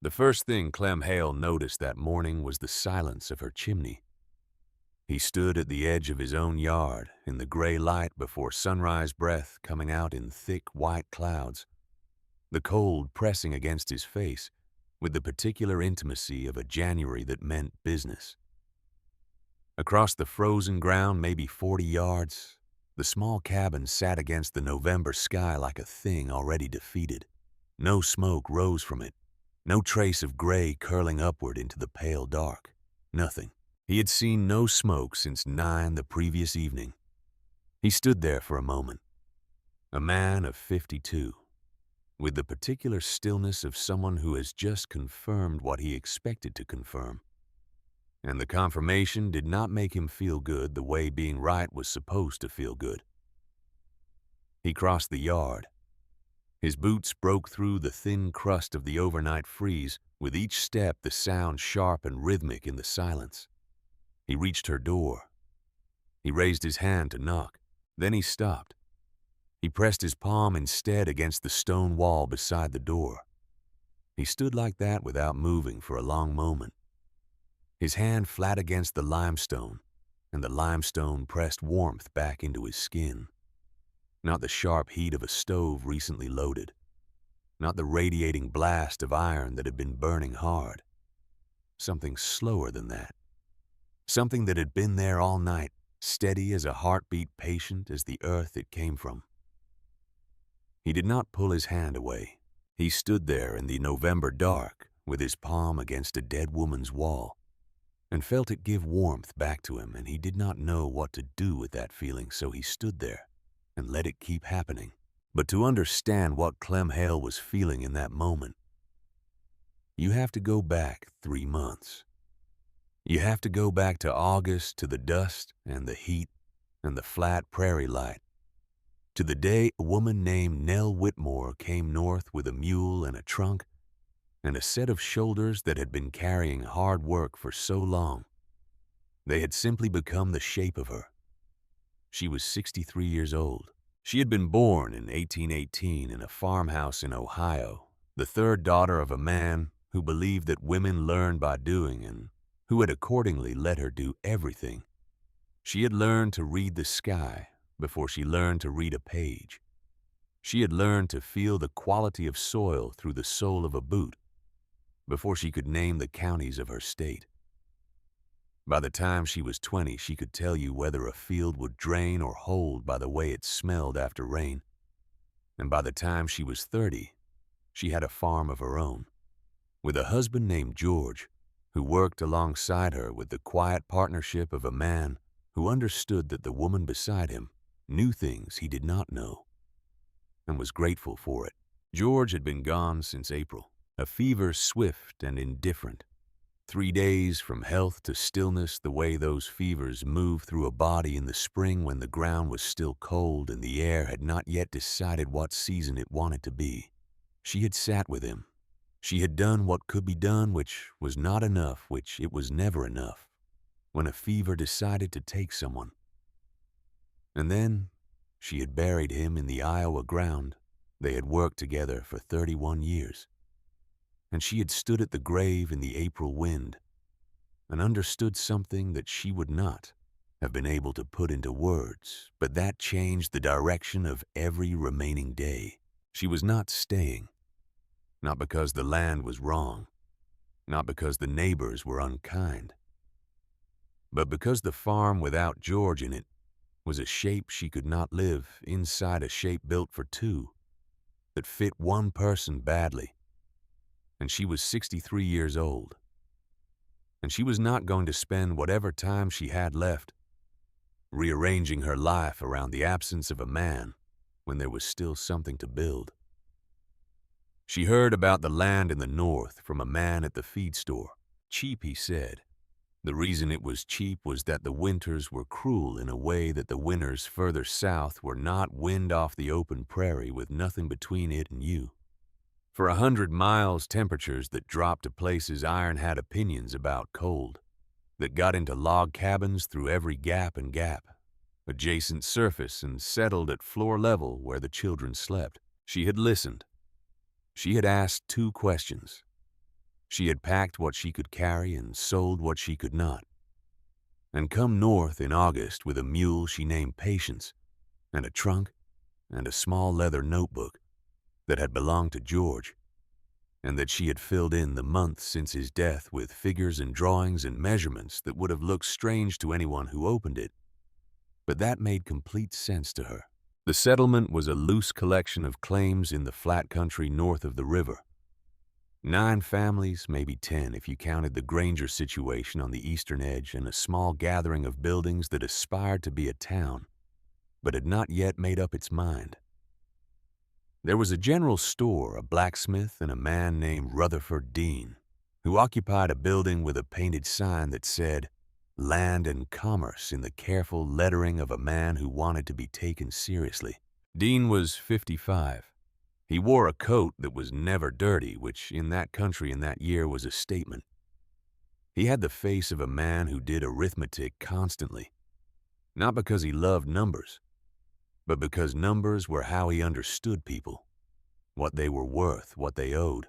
The first thing Clem Hale noticed that morning was the silence of her chimney. He stood at the edge of his own yard in the gray light before sunrise breath coming out in thick white clouds, the cold pressing against his face with the particular intimacy of a January that meant business. Across the frozen ground, maybe 40 yards, the small cabin sat against the November sky like a thing already defeated. No smoke rose from it, no trace of gray curling upward into the pale dark. Nothing. He had seen no smoke since 9 the previous evening. He stood there for a moment, a man of 52, with the particular stillness of someone who has just confirmed what he expected to confirm. And the confirmation did not make him feel good the way being right was supposed to feel good. He crossed the yard. His boots broke through the thin crust of the overnight freeze, with each step the sound sharp and rhythmic in the silence. He reached her door. He raised his hand to knock. Then he stopped. He pressed his palm instead against the stone wall beside the door. He stood like that without moving for a long moment, his hand flat against the limestone, and the limestone pressed warmth back into his skin. Not the sharp heat of a stove recently loaded, not the radiating blast of iron that had been burning hard. Something slower than that. Something that had been there all night, steady as a heartbeat, patient as the earth it came from. He did not pull his hand away. He stood there in the November dark with his palm against a dead woman's wall, and felt it give warmth back to him, and he did not know what to do with that feeling, so he stood there and let it keep happening. But to understand what Clem Hale was feeling in that moment, you have to go back 3 months. You have to go back to August, to the dust and the heat and the flat prairie light, to the day a woman named Nell Whitmore came north with a mule and a trunk and a set of shoulders that had been carrying hard work for so long. They had simply become the shape of her. She was 63 years old. She had been born in 1818 in a farmhouse in Ohio, the third daughter of a man who believed that women learned by doing and who had accordingly let her do everything. She had learned to read the sky before she learned to read a page. She had learned to feel the quality of soil through the sole of a boot before she could name the counties of her state. By the time she was 20, she could tell you whether a field would drain or hold by the way it smelled after rain. And by the time she was 30, she had a farm of her own, with a husband named George, who worked alongside her with the quiet partnership of a man who understood that the woman beside him knew things he did not know, and was grateful for it. George had been gone since April, a fever swift and indifferent. 3 days from health to stillness, the way those fevers move through a body in the spring when the ground was still cold and the air had not yet decided what season it wanted to be. She had sat with him. She had done what could be done, which was not enough, which it was never enough, when a fever decided to take someone. And then she had buried him in the Iowa ground. They had worked together for 31 years. And she had stood at the grave in the April wind and understood something that she would not have been able to put into words, but that changed the direction of every remaining day. She was not staying, not because the land was wrong, not because the neighbors were unkind, but because the farm without George in it was a shape she could not live inside, a shape built for two that fit one person badly. And she was 63 years old. And she was not going to spend whatever time she had left rearranging her life around the absence of a man when there was still something to build. She heard about the land in the north from a man at the feed store. Cheap, he said. The reason it was cheap was that the winters were cruel in a way that the winters further south were not. Wind off the open prairie with nothing between it and you. For 100 miles, temperatures that dropped to places iron had opinions about cold, that got into log cabins through every gap and gap, adjacent surface, and settled at floor level where the children slept. She had listened. She had asked 2 questions. She had packed what she could carry and sold what she could not, and come north in August with a mule she named Patience, and a trunk and a small leather notebook that had belonged to George, and that she had filled in the months since his death with figures and drawings and measurements that would have looked strange to anyone who opened it, but that made complete sense to her. The settlement was a loose collection of claims in the flat country north of the river. 9 families, maybe 10 if you counted the Granger situation on the eastern edge, and a small gathering of buildings that aspired to be a town, but had not yet made up its mind. There was a general store, a blacksmith, and a man named Rutherford Dean, who occupied a building with a painted sign that said, "Land and Commerce," in the careful lettering of a man who wanted to be taken seriously. Dean was 55. He wore a coat that was never dirty, which in that country in that year was a statement. He had the face of a man who did arithmetic constantly, not because he loved numbers, but because numbers were how he understood people, what they were worth, what they owed,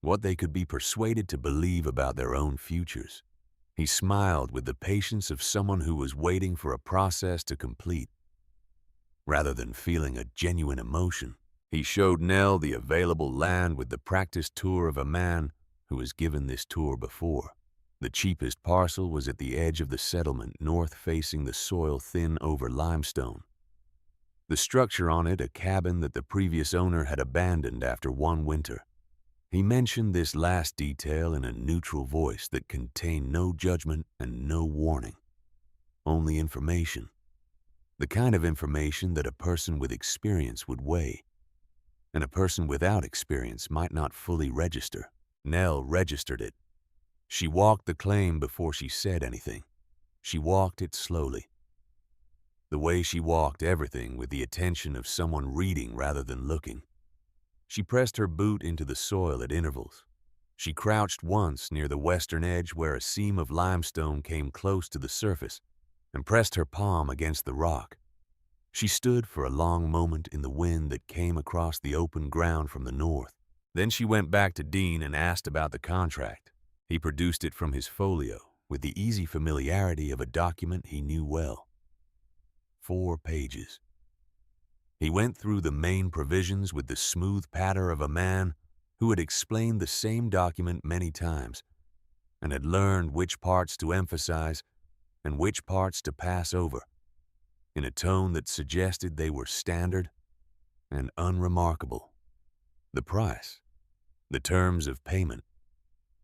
what they could be persuaded to believe about their own futures. He smiled with the patience of someone who was waiting for a process to complete, rather than feeling a genuine emotion. He showed Nell the available land with the practiced tour of a man who has given this tour before. The cheapest parcel was at the edge of the settlement, north facing the soil thin over limestone. The structure on it, a cabin that the previous owner had abandoned after one winter. He mentioned this last detail in a neutral voice that contained no judgment and no warning, only information. The kind of information that a person with experience would weigh, and a person without experience might not fully register. Nell registered it. She walked the claim before she said anything. She walked it slowly. The way she walked everything with the attention of someone reading rather than looking. She pressed her boot into the soil at intervals. She crouched once near the western edge where a seam of limestone came close to the surface, and pressed her palm against the rock. She stood for a long moment in the wind that came across the open ground from the north. Then she went back to Dean and asked about the contract. He produced it from his folio with the easy familiarity of a document he knew well. 4 pages. He went through the main provisions with the smooth patter of a man who had explained the same document many times and had learned which parts to emphasize and which parts to pass over, in a tone that suggested they were standard and unremarkable. The price, the terms of payment,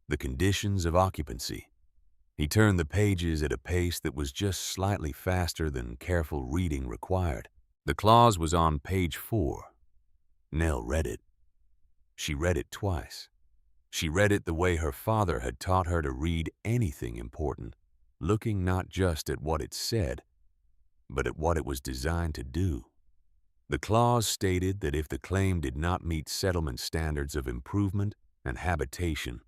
the conditions of occupancy. He turned the pages at a pace that was just slightly faster than careful reading required. The clause was on page 4. Nell read it. She read it twice. She read it the way her father had taught her to read anything important, looking not just at what it said, but at what it was designed to do. The clause stated that if the claim did not meet settlement standards of improvement and habitation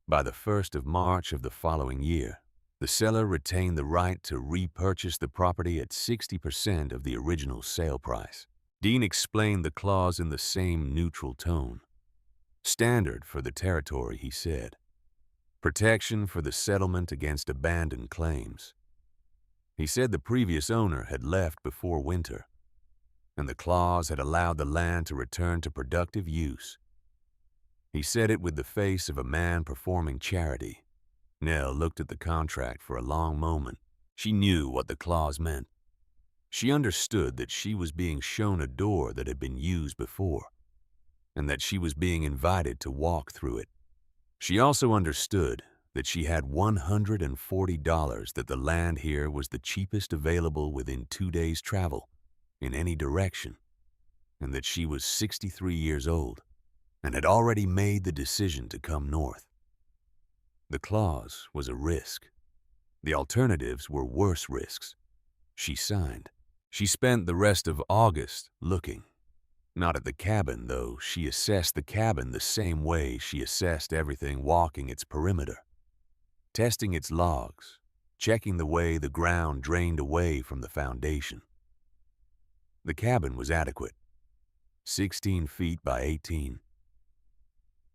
by the 1st of March of the following year, the seller retained the right to repurchase the property at 60% of the original sale price. Dean explained the clause in the same neutral tone. Standard for the territory, he said. Protection for the settlement against abandoned claims. He said the previous owner had left before winter, and the clause had allowed the land to return to productive use. He said it with the face of a man performing charity. Nell looked at the contract for a long moment. She knew what the clause meant. She understood that she was being shown a door that had been used before, and that she was being invited to walk through it. She also understood that she had $140, that the land here was the cheapest available within 2 days' travel in any direction, and that she was 63 years old and had already made the decision to come north. The clause was a risk. The alternatives were worse risks. She signed. She spent the rest of August looking. Not at the cabin, though. She assessed the cabin the same way she assessed everything walking its perimeter, testing its logs, checking the way the ground drained away from the foundation. The cabin was adequate, 16 feet by 18.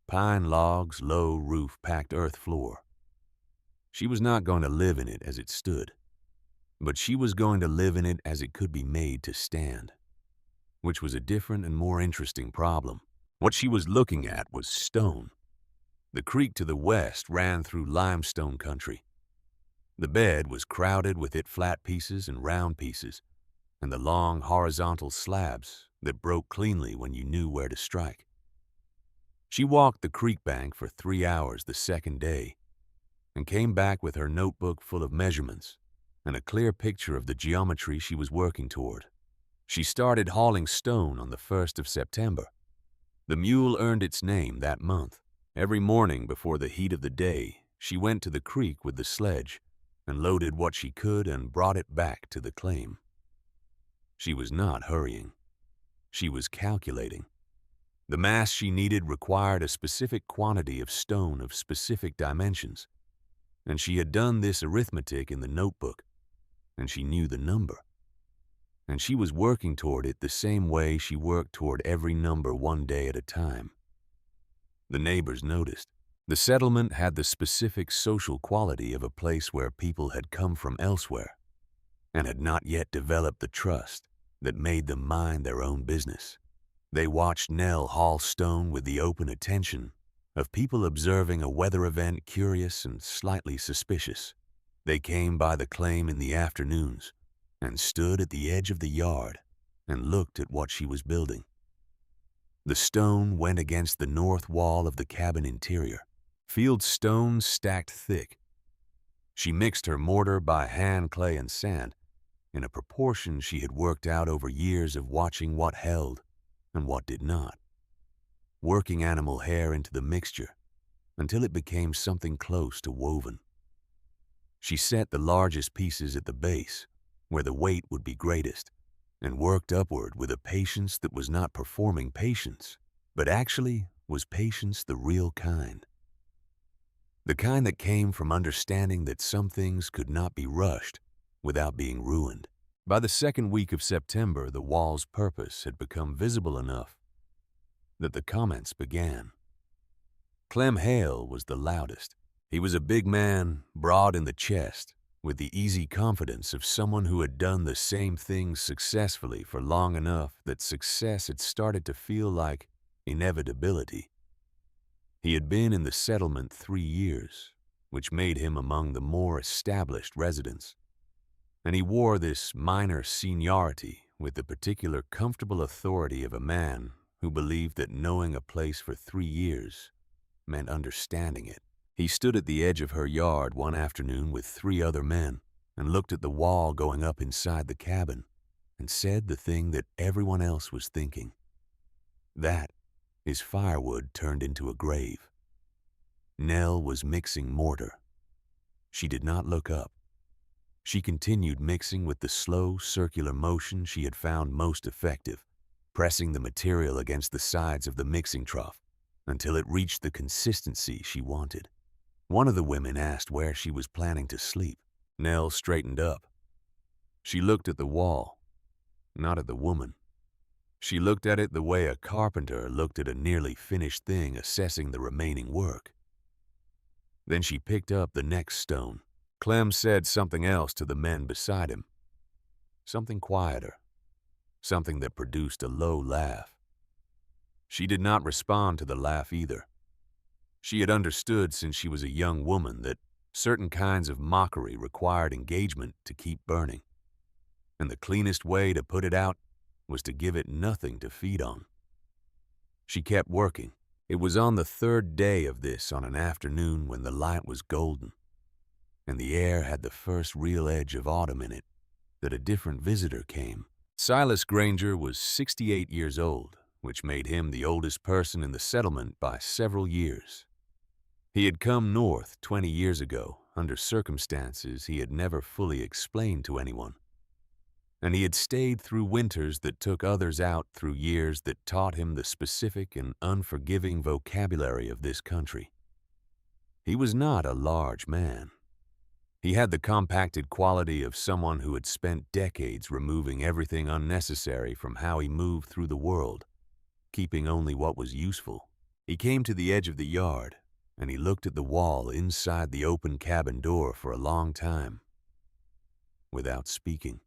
pine logs, low roof, packed earth floor. She was not going to live in it as it stood, but she was going to live in it as it could be made to stand, which was a different and more interesting problem. What she was looking at was stone. The creek to the west ran through limestone country. The bed was crowded with its flat pieces and round pieces, and the long horizontal slabs that broke cleanly when you knew where to strike. She walked the creek bank for 3 hours the second day and came back with her notebook full of measurements and a clear picture of the geometry she was working toward. She started hauling stone on the 1st of September. The mule earned its name that month. Every morning before the heat of the day, she went to the creek with the sledge and loaded what she could and brought it back to the claim. She was not hurrying. She was calculating. The mass she needed required a specific quantity of stone of specific dimensions, and she had done this arithmetic in the notebook, and she knew the number. And she was working toward it the same way she worked toward every number one day at a time. The neighbors noticed. The settlement had the specific social quality of a place where people had come from elsewhere and had not yet developed the trust that made them mind their own business. They watched Nell haul stone with the open attention of people observing a weather event curious and slightly suspicious. They came by the claim in the afternoons and stood at the edge of the yard and looked at what she was building. The stone went against the north wall of the cabin interior, field stones stacked thick. She mixed her mortar by hand, clay, and sand in a proportion she had worked out over years of watching what held and what did not, working animal hair into the mixture until it became something close to woven. She set the largest pieces at the base, where the weight would be greatest, and worked upward with a patience that was not performing patience, but actually was patience the real kind. The kind that came from understanding that some things could not be rushed without being ruined. By the second week of September, the wall's purpose had become visible enough that the comments began. Clem Hale was the loudest. He was a big man, broad in the chest, with the easy confidence of someone who had done the same things successfully for long enough that success had started to feel like inevitability. He had been in the settlement 3 years, which made him among the more established residents, and he wore this minor seniority with the particular comfortable authority of a man who believed that knowing a place for 3 years meant understanding it. He stood at the edge of her yard one afternoon with 3 other men and looked at the wall going up inside the cabin and said the thing that everyone else was thinking. That is firewood turned into a grave. Nell was mixing mortar. She did not look up. She continued mixing with the slow, circular motion she had found most effective, pressing the material against the sides of the mixing trough until it reached the consistency she wanted. One of the women asked where she was planning to sleep. Nell straightened up. She looked at the wall, not at the woman. She looked at it the way a carpenter looked at a nearly finished thing, assessing the remaining work. Then she picked up the next stone. Clem said something else to the men beside him, something quieter, something that produced a low laugh. She did not respond to the laugh either. She had understood since she was a young woman that certain kinds of mockery required engagement to keep burning, and the cleanest way to put it out was to give it nothing to feed on. She kept working. It was on the 3rd day of this on an afternoon when the light was golden, and the air had the first real edge of autumn in it, that a different visitor came. Silas Granger was 68 years old, which made him the oldest person in the settlement by several years. He had come north 20 years ago under circumstances he had never fully explained to anyone, and he had stayed through winters that took others out through years that taught him the specific and unforgiving vocabulary of this country. He was not a large man. He had the compacted quality of someone who had spent decades removing everything unnecessary from how he moved through the world, keeping only what was useful. He came to the edge of the yard, and he looked at the wall inside the open cabin door for a long time, without speaking.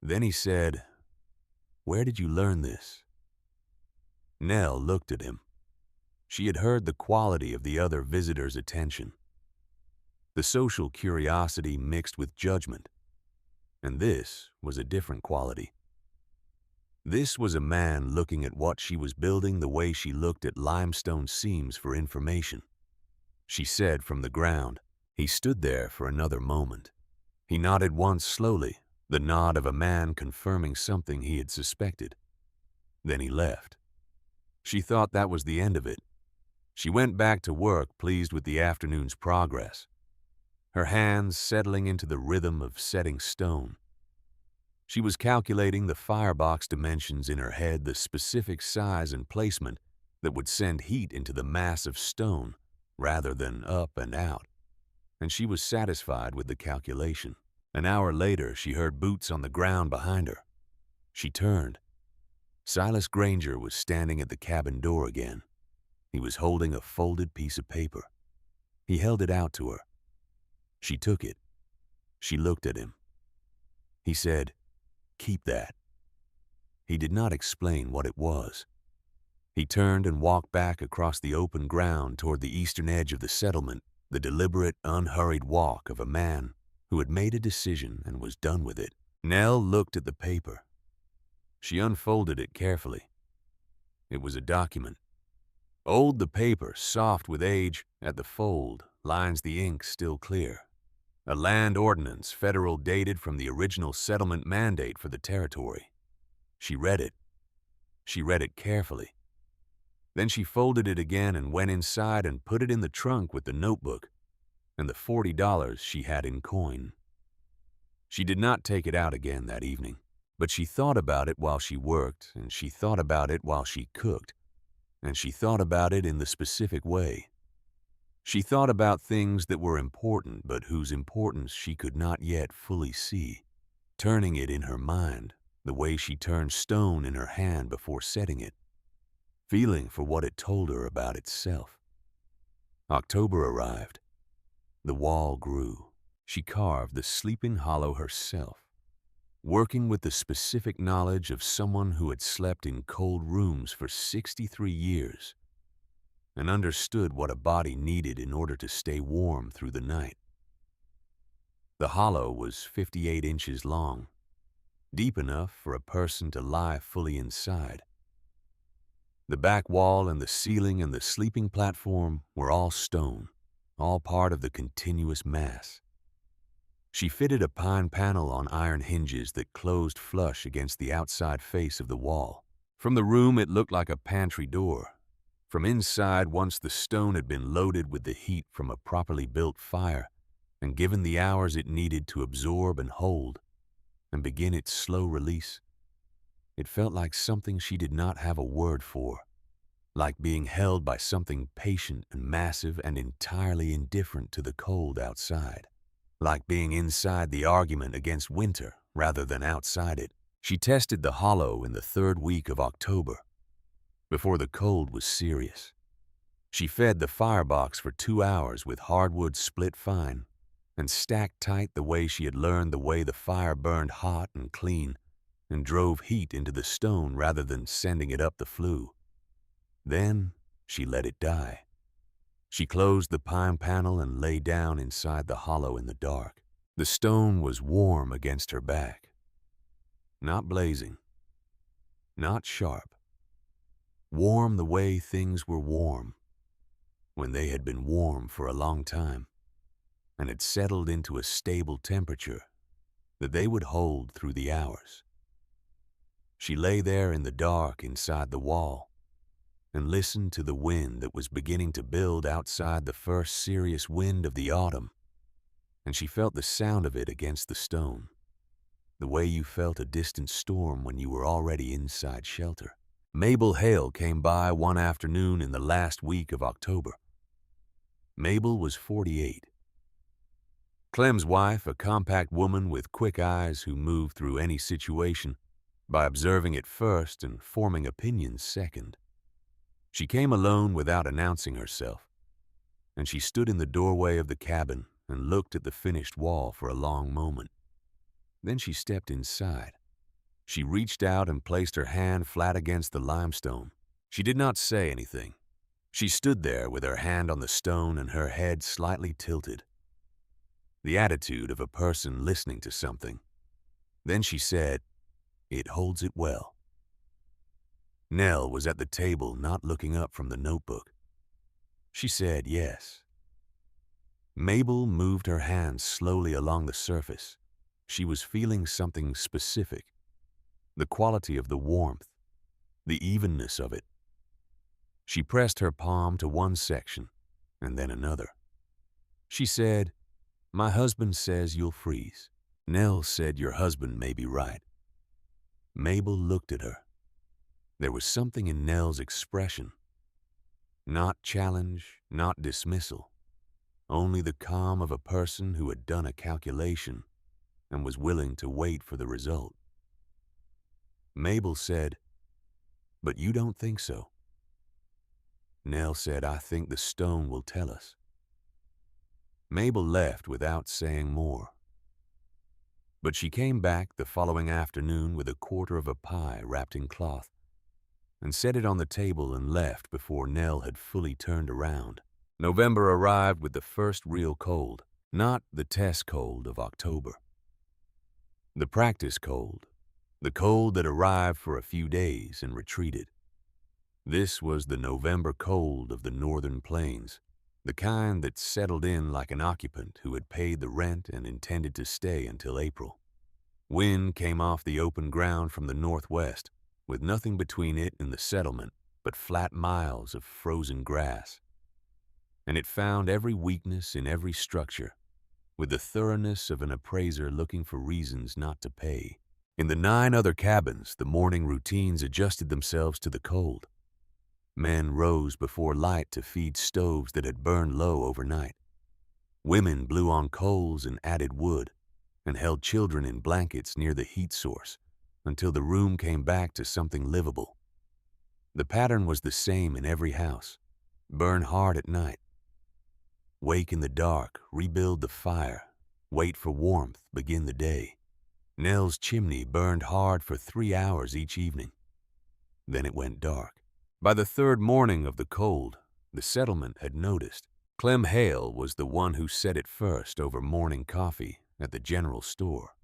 Then he said, "Where did you learn this?" Nell looked at him. She had heard the quality of the other visitor's attention, the social curiosity mixed with judgment, and this was a different quality. This was a man looking at what she was building the way she looked at limestone seams for information. She said from the ground. He stood there for another moment. He nodded once slowly, the nod of a man confirming something he had suspected. Then he left. She thought that was the end of it. She went back to work, pleased with the afternoon's progress, her hands settling into the rhythm of setting stone. She was calculating the firebox dimensions in her head, the specific size and placement that would send heat into the mass of stone rather than up and out, and she was satisfied with the calculation. An hour later, she heard boots on the ground behind her. She turned. Silas Granger was standing at the cabin door again. He was holding a folded piece of paper. He held it out to her. She took it. She looked at him. He said, "Keep that." He did not explain what it was. He turned and walked back across the open ground toward the eastern edge of the settlement, the deliberate, unhurried walk of a man who had made a decision and was done with it. Nell looked at the paper. She unfolded it carefully. It was a document. Old the paper, soft with age, at the fold, lines the ink still clear. A land ordinance, federal, dated from the original settlement mandate for the territory. She read it. She read it carefully. Then she folded it again and went inside and put it in the trunk with the notebook and the $40 she had in coin. She did not take it out again that evening, but she thought about it while she worked, and she thought about it while she cooked, and she thought about it in the specific way. She thought about things that were important but whose importance she could not yet fully see, turning it in her mind the way she turned stone in her hand before setting it, feeling for what it told her about itself. October arrived. The wall grew. She carved the sleeping hollow herself, working with the specific knowledge of someone who had slept in cold rooms for 63 years and understood what a body needed in order to stay warm through the night. The hollow was 58 inches long, deep enough for a person to lie fully inside. The back wall and the ceiling and the sleeping platform were all stone, all part of the continuous mass. She fitted a pine panel on iron hinges that closed flush against the outside face of the wall. From the room, it looked like a pantry door. From inside, once the stone had been loaded with the heat from a properly built fire and given the hours it needed to absorb and hold and begin its slow release, it felt like something she did not have a word for, like being held by something patient and massive and entirely indifferent to the cold outside, like being inside the argument against winter rather than outside it. She tested the hollow in the 3rd week of October, before the cold was serious. She fed the firebox for 2 hours with hardwood split fine and stacked tight the way she had learned the way the fire burned hot and clean and drove heat into the stone rather than sending it up the flue. Then she let it die. She closed the pine panel and lay down inside the hollow in the dark. The stone was warm against her back. Not blazing. Not sharp. Warm the way things were warm, when they had been warm for a long time, and had settled into a stable temperature that they would hold through the hours. She lay there in the dark inside the wall and listened to the wind that was beginning to build outside the first serious wind of the autumn, and she felt the sound of it against the stone, the way you felt a distant storm when you were already inside shelter. Mabel Hale came by one afternoon in the last week of October. Mabel was 48. Clem's wife, a compact woman with quick eyes who moved through any situation by observing it first and forming opinions second. She came alone without announcing herself, and she stood in the doorway of the cabin and looked at the finished wall for a long moment. Then she stepped inside. She reached out and placed her hand flat against the limestone. She did not say anything. She stood there with her hand on the stone and her head slightly tilted, the attitude of a person listening to something. Then she said, "It holds it well." Nell was at the table, not looking up from the notebook. She said yes. Mabel moved her hands slowly along the surface. She was feeling something specific, the quality of the warmth, the evenness of it. She pressed her palm to one section and then another. She said, "My husband says you'll freeze." Nell said, "Your husband may be right." Mabel looked at her. There was something in Nell's expression. Not challenge, not dismissal. Only the calm of a person who had done a calculation and was willing to wait for the result. Mabel said, "But you don't think so?" Nell said, "I think the stone will tell us." Mabel left without saying more. But she came back the following afternoon with a quarter of a pie wrapped in cloth and set it on the table and left before Nell had fully turned around. November arrived with the first real cold, not the test cold of October. The practice cold, the cold that arrived for a few days and retreated. This was the November cold of the northern plains, the kind that settled in like an occupant who had paid the rent and intended to stay until April. Wind came off the open ground from the northwest, with nothing between it and the settlement but flat miles of frozen grass. And it found every weakness in every structure, with the thoroughness of an appraiser looking for reasons not to pay. In the 9 other cabins, the morning routines adjusted themselves to the cold. Men rose before light to feed stoves that had burned low overnight. Women blew on coals and added wood, and held children in blankets near the heat source until the room came back to something livable. The pattern was the same in every house. Burn hard at night. Wake in the dark, rebuild the fire, wait for warmth, begin the day. Nell's chimney burned hard for 3 hours each evening. Then it went dark. By the 3rd morning of the cold, the settlement had noticed. Clem Hale was the one who said it first over morning coffee at the general store.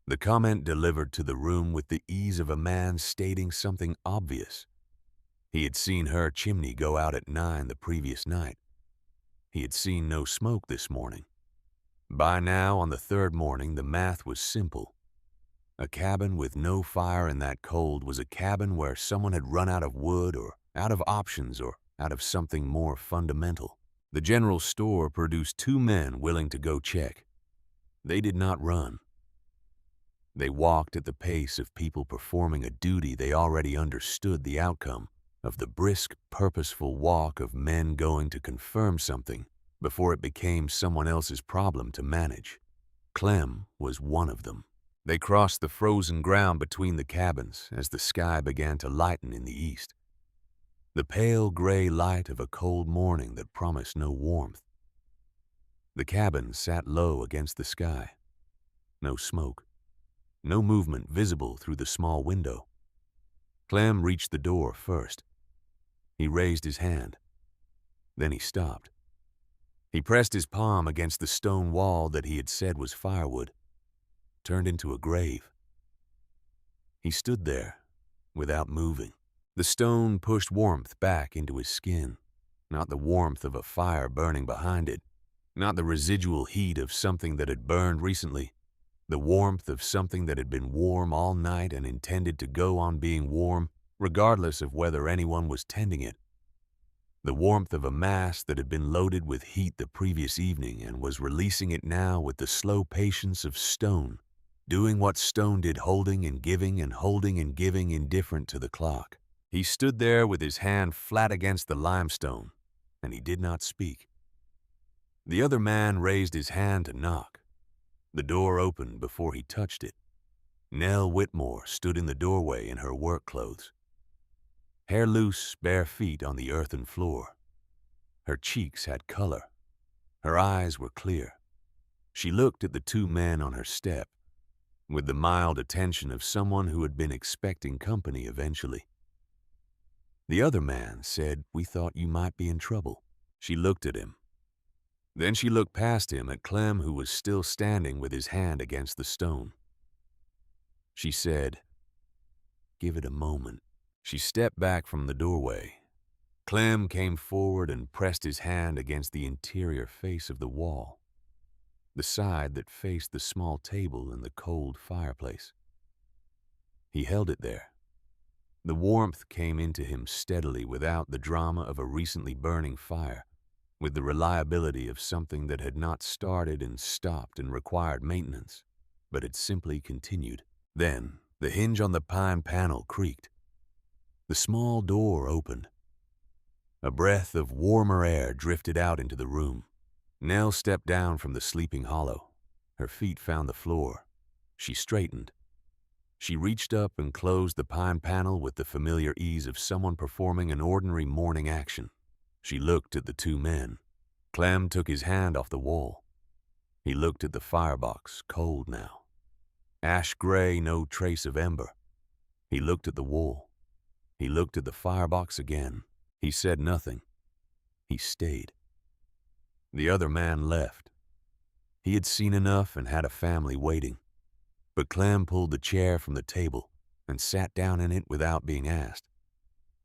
The comment delivered to the room with the ease of a man stating something obvious. He had seen her chimney go out at 9 the previous night. He had seen no smoke this morning. By now, on the 3rd morning, the math was simple. A cabin with no fire in that cold was a cabin where someone had run out of wood or out of options or out of something more fundamental. The general store produced 2 men willing to go check. They did not run. They walked at the pace of people performing a duty they already understood the outcome of, the brisk, purposeful walk of men going to confirm something before it became someone else's problem to manage. Clem was one of them. They crossed the frozen ground between the cabins as the sky began to lighten in the east. The pale gray light of a cold morning that promised no warmth. The cabin sat low against the sky. No smoke. No movement visible through the small window. Clem reached the door first. He raised his hand. Then he stopped. He pressed his palm against the stone wall that he had said was firewood, turned into a grave. He stood there, without moving. The stone pushed warmth back into his skin, not the warmth of a fire burning behind it, not the residual heat of something that had burned recently, the warmth of something that had been warm all night and intended to go on being warm, regardless of whether anyone was tending it. The warmth of a mass that had been loaded with heat the previous evening and was releasing it now with the slow patience of stone, doing what stone did, holding and giving and holding and giving, indifferent to the clock. He stood there with his hand flat against the limestone, and he did not speak. The other man raised his hand to knock. The door opened before he touched it. Nell Whitmore stood in the doorway in her work clothes. hair loose, bare feet on the earthen floor. Her cheeks had color. Her eyes were clear. She looked at the two men on her step with the mild attention of someone who had been expecting company eventually. The other man said, "We thought you might be in trouble." She looked at him. Then she looked past him at Clem, who was still standing with his hand against the stone. She said, "Give it a moment." She stepped back from the doorway. Clem came forward and pressed his hand against the interior face of the wall, the side that faced the small table and the cold fireplace. He held it there. The warmth came into him steadily without the drama of a recently burning fire, with the reliability of something that had not started and stopped and required maintenance, but had simply continued. Then, the hinge on the pine panel creaked. The small door opened. A breath of warmer air drifted out into the room. Nell stepped down from the sleeping hollow. Her feet found the floor. She straightened. She reached up and closed the pine panel with the familiar ease of someone performing an ordinary morning action. She looked at the two men. Clem took his hand off the wall. He looked at the firebox, cold now. Ash gray, no trace of ember. He looked at the wall. He looked at the firebox again. He said nothing. He stayed. The other man left. He had seen enough and had a family waiting. But Clem pulled the chair from the table and sat down in it without being asked,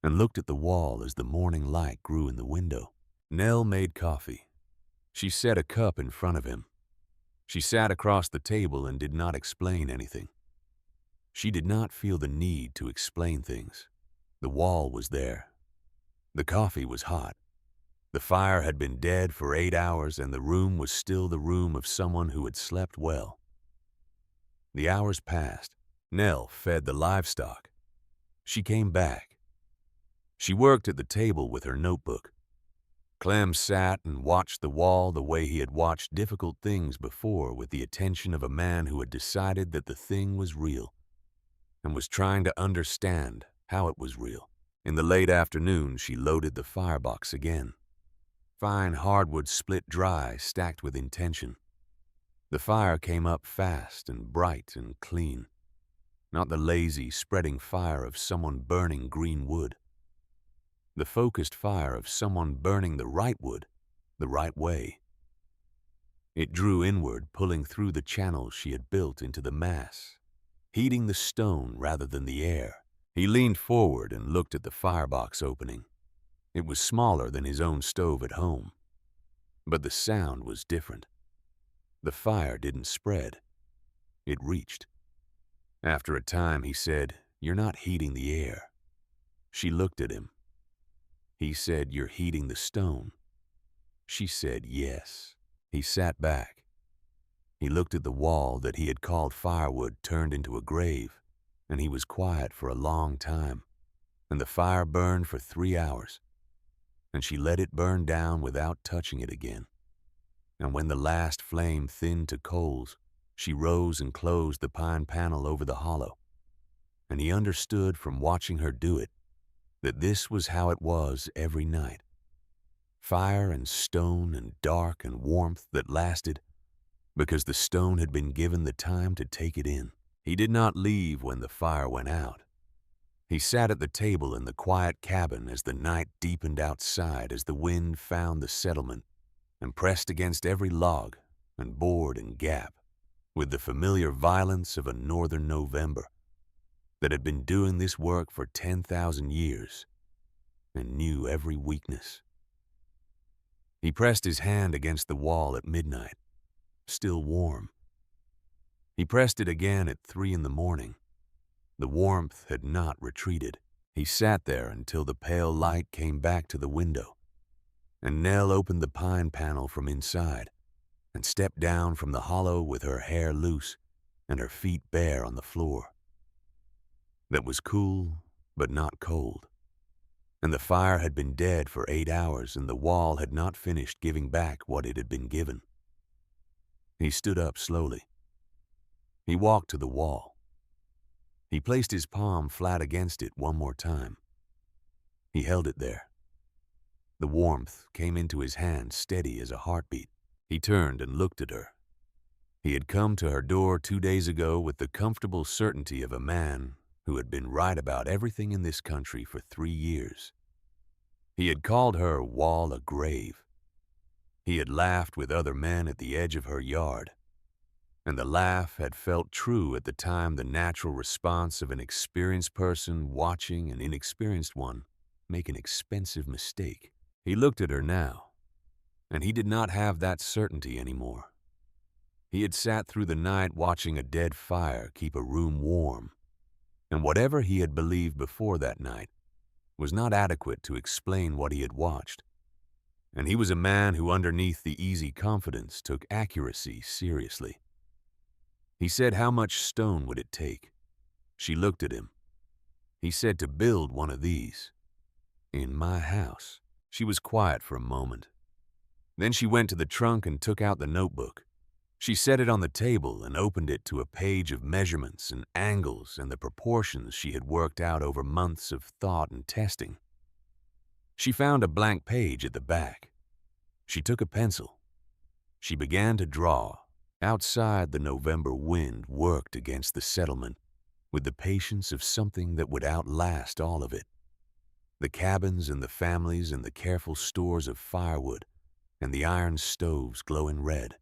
and looked at the wall as the morning light grew in the window. Nell made coffee. She set a cup in front of him. She sat across the table and did not explain anything. She did not feel the need to explain things. The wall was there. The coffee was hot. The fire had been dead for 8 hours, and the room was still the room of someone who had slept well. The hours passed. Nell fed the livestock. She came back. She worked at the table with her notebook. Clem sat and watched the wall the way he had watched difficult things before, with the attention of a man who had decided that the thing was real and was trying to understand how it was real. In the late afternoon, she loaded the firebox again. Fine hardwood split dry, stacked with intention. The fire came up fast and bright and clean, not the lazy, spreading fire of someone burning green wood. The focused fire of someone burning the right wood, the right way. It drew inward, pulling through the channels she had built into the mass, heating the stone rather than the air. He leaned forward and looked at the firebox opening. It was smaller than his own stove at home, but the sound was different. The fire didn't spread. It reached. After a time, he said, "You're not heating the air." She looked at him. He said, "You're heating the stone." She said, "Yes." He sat back. He looked at the wall that he had called firewood turned into a grave, and he was quiet for a long time, and the fire burned for 3 hours, and she let it burn down without touching it again. And when the last flame thinned to coals, she rose and closed the pine panel over the hollow, and he understood from watching her do it that this was how it was every night. Fire and stone and dark and warmth that lasted because the stone had been given the time to take it in. He did not leave when the fire went out. He sat at the table in the quiet cabin as the night deepened outside, as the wind found the settlement and pressed against every log and board and gap with the familiar violence of a northern November that had been doing this work for 10,000 years and knew every weakness. He pressed his hand against the wall at midnight, still warm. He pressed it again at 3 in the morning. The warmth had not retreated. He sat there until the pale light came back to the window, and Nell opened the pine panel from inside and stepped down from the hollow with her hair loose and her feet bare on the floor. That was cool, but not cold. And the fire had been dead for 8 hours, and the wall had not finished giving back what it had been given. He stood up slowly. He walked to the wall. He placed his palm flat against it one more time. He held it there. The warmth came into his hand steady as a heartbeat. He turned and looked at her. He had come to her door 2 days ago with the comfortable certainty of a man who had been right about everything in this country for 3 years. He had called her wall a grave. He had laughed with other men at the edge of her yard, and the laugh had felt true at the time, the natural response of an experienced person watching an inexperienced one make an expensive mistake. He looked at her now, and he did not have that certainty anymore. He had sat through the night watching a dead fire keep a room warm, and whatever he had believed before that night was not adequate to explain what he had watched. And he was a man who, underneath the easy confidence, took accuracy seriously. He said, "How much stone would it take?" She looked at him. He said, "To build one of these. In my house." She was quiet for a moment. Then she went to the trunk and took out the notebook. She set it on the table and opened it to a page of measurements and angles and the proportions she had worked out over months of thought and testing. She found a blank page at the back. She took a pencil. She began to draw. Outside, the November wind worked against the settlement with the patience of something that would outlast all of it. The cabins and the families and the careful stores of firewood and the iron stoves glowing red.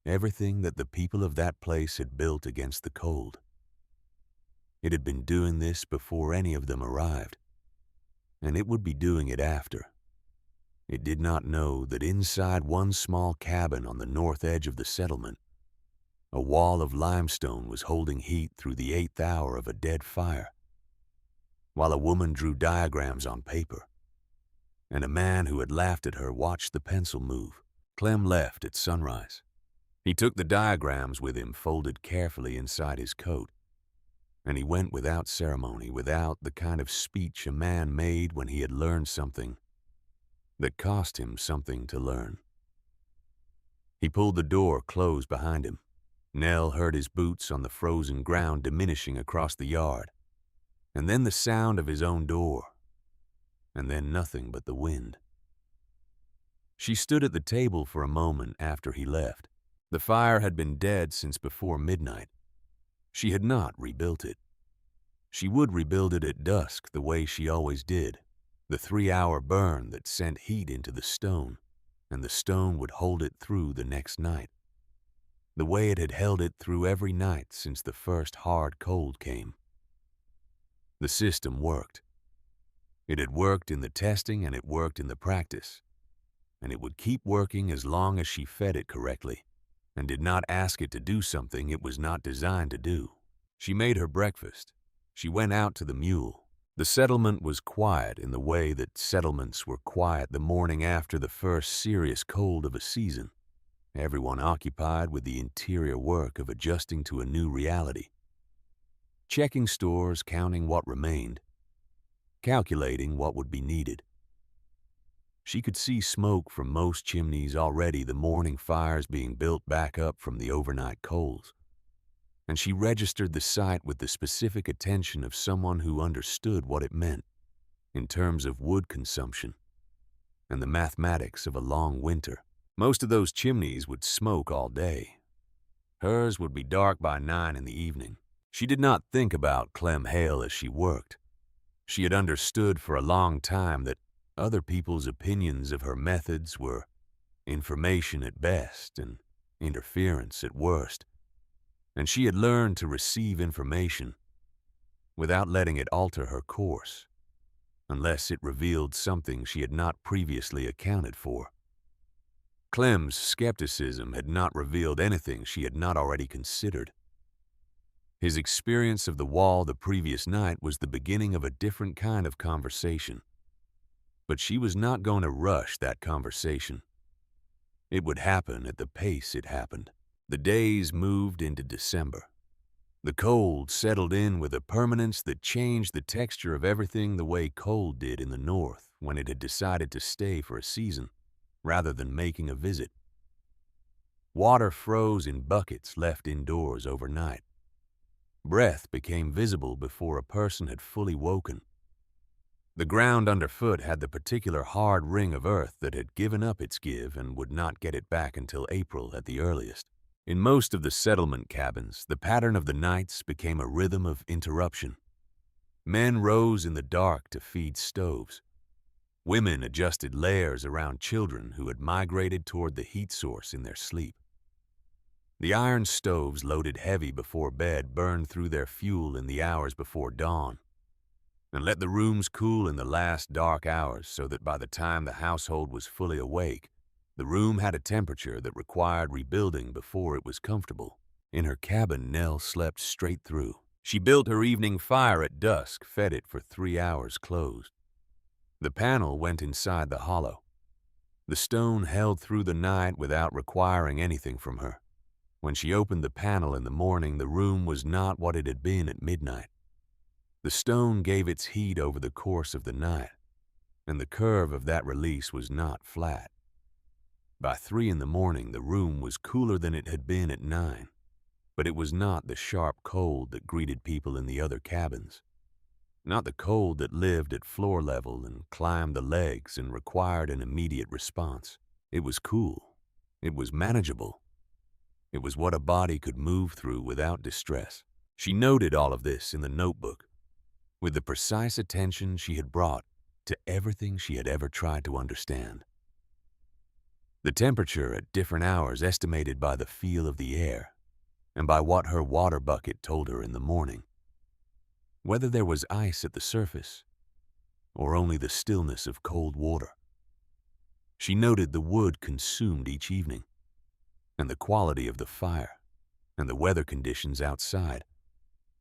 Everything that the people of that place had built against the cold. It had been doing this before any of them arrived, and it would be doing it after. It did not know that inside one small cabin on the north edge of the settlement, a wall of limestone was holding heat through the 8th hour of a dead fire, while a woman drew diagrams on paper, and a man who had laughed at her watched the pencil move. Clem left at sunrise. He took the diagrams with him folded carefully inside his coat, and he went without ceremony, without the kind of speech a man made when he had learned something that cost him something to learn. He pulled the door closed behind him. Nell heard his boots on the frozen ground diminishing across the yard, and then the sound of his own door, and then nothing but the wind. She stood at the table for a moment after he left. The fire had been dead since before midnight. She had not rebuilt it. She would rebuild it at dusk the way she always did, the 3-hour burn that sent heat into the stone, and the stone would hold it through the next night, the way it had held it through every night since the first hard cold came. The system worked. It had worked in the testing and it worked in the practice, and it would keep working as long as she fed it correctly and did not ask it to do something it was not designed to do. She made her breakfast. She went out to the mule. The settlement was quiet in the way that settlements were quiet the morning after the first serious cold of a season, everyone occupied with the interior work of adjusting to a new reality, checking stores, counting what remained, calculating what would be needed. She could see smoke from most chimneys already, the morning fires being built back up from the overnight coals, and she registered the sight with the specific attention of someone who understood what it meant in terms of wood consumption and the mathematics of a long winter. Most of those chimneys would smoke all day. Hers would be dark by 9 in the evening. She did not think about Clem Hale as she worked. She had understood for a long time that other people's opinions of her methods were information at best and interference at worst, and she had learned to receive information without letting it alter her course, unless it revealed something she had not previously accounted for. Clem's skepticism had not revealed anything she had not already considered. His experience of the wall the previous night was the beginning of a different kind of conversation, but she was not going to rush that conversation. It would happen at the pace it happened. The days moved into December. The cold settled in with a permanence that changed the texture of everything the way cold did in the north when it had decided to stay for a season rather than making a visit. Water froze in buckets left indoors overnight. Breath became visible before a person had fully woken. The ground underfoot had the particular hard ring of earth that had given up its give and would not get it back until April at the earliest. In most of the settlement cabins, the pattern of the nights became a rhythm of interruption. Men rose in the dark to feed stoves. Women adjusted layers around children who had migrated toward the heat source in their sleep. The iron stoves loaded heavy before bed burned through their fuel in the hours before dawn, and let the rooms cool in the last dark hours so that by the time the household was fully awake, the room had a temperature that required rebuilding before it was comfortable. In her cabin, Nell slept straight through. She built her evening fire at dusk, fed it for 3 hours closed. The panel went inside the hollow. The stone held through the night without requiring anything from her. When she opened the panel in the morning, the room was not what it had been at midnight. The stone gave its heat over the course of the night, and the curve of that release was not flat. By 3 in the morning, the room was cooler than it had been at 9, but it was not the sharp cold that greeted people in the other cabins. Not the cold that lived at floor level and climbed the legs and required an immediate response. It was cool. It was manageable. It was what a body could move through without distress. She noted all of this in the notebook, with the precise attention she had brought to everything she had ever tried to understand. The temperature at different hours estimated by the feel of the air and by what her water bucket told her in the morning. Whether there was ice at the surface or only the stillness of cold water. She noted the wood consumed each evening, and the quality of the fire, and the weather conditions outside.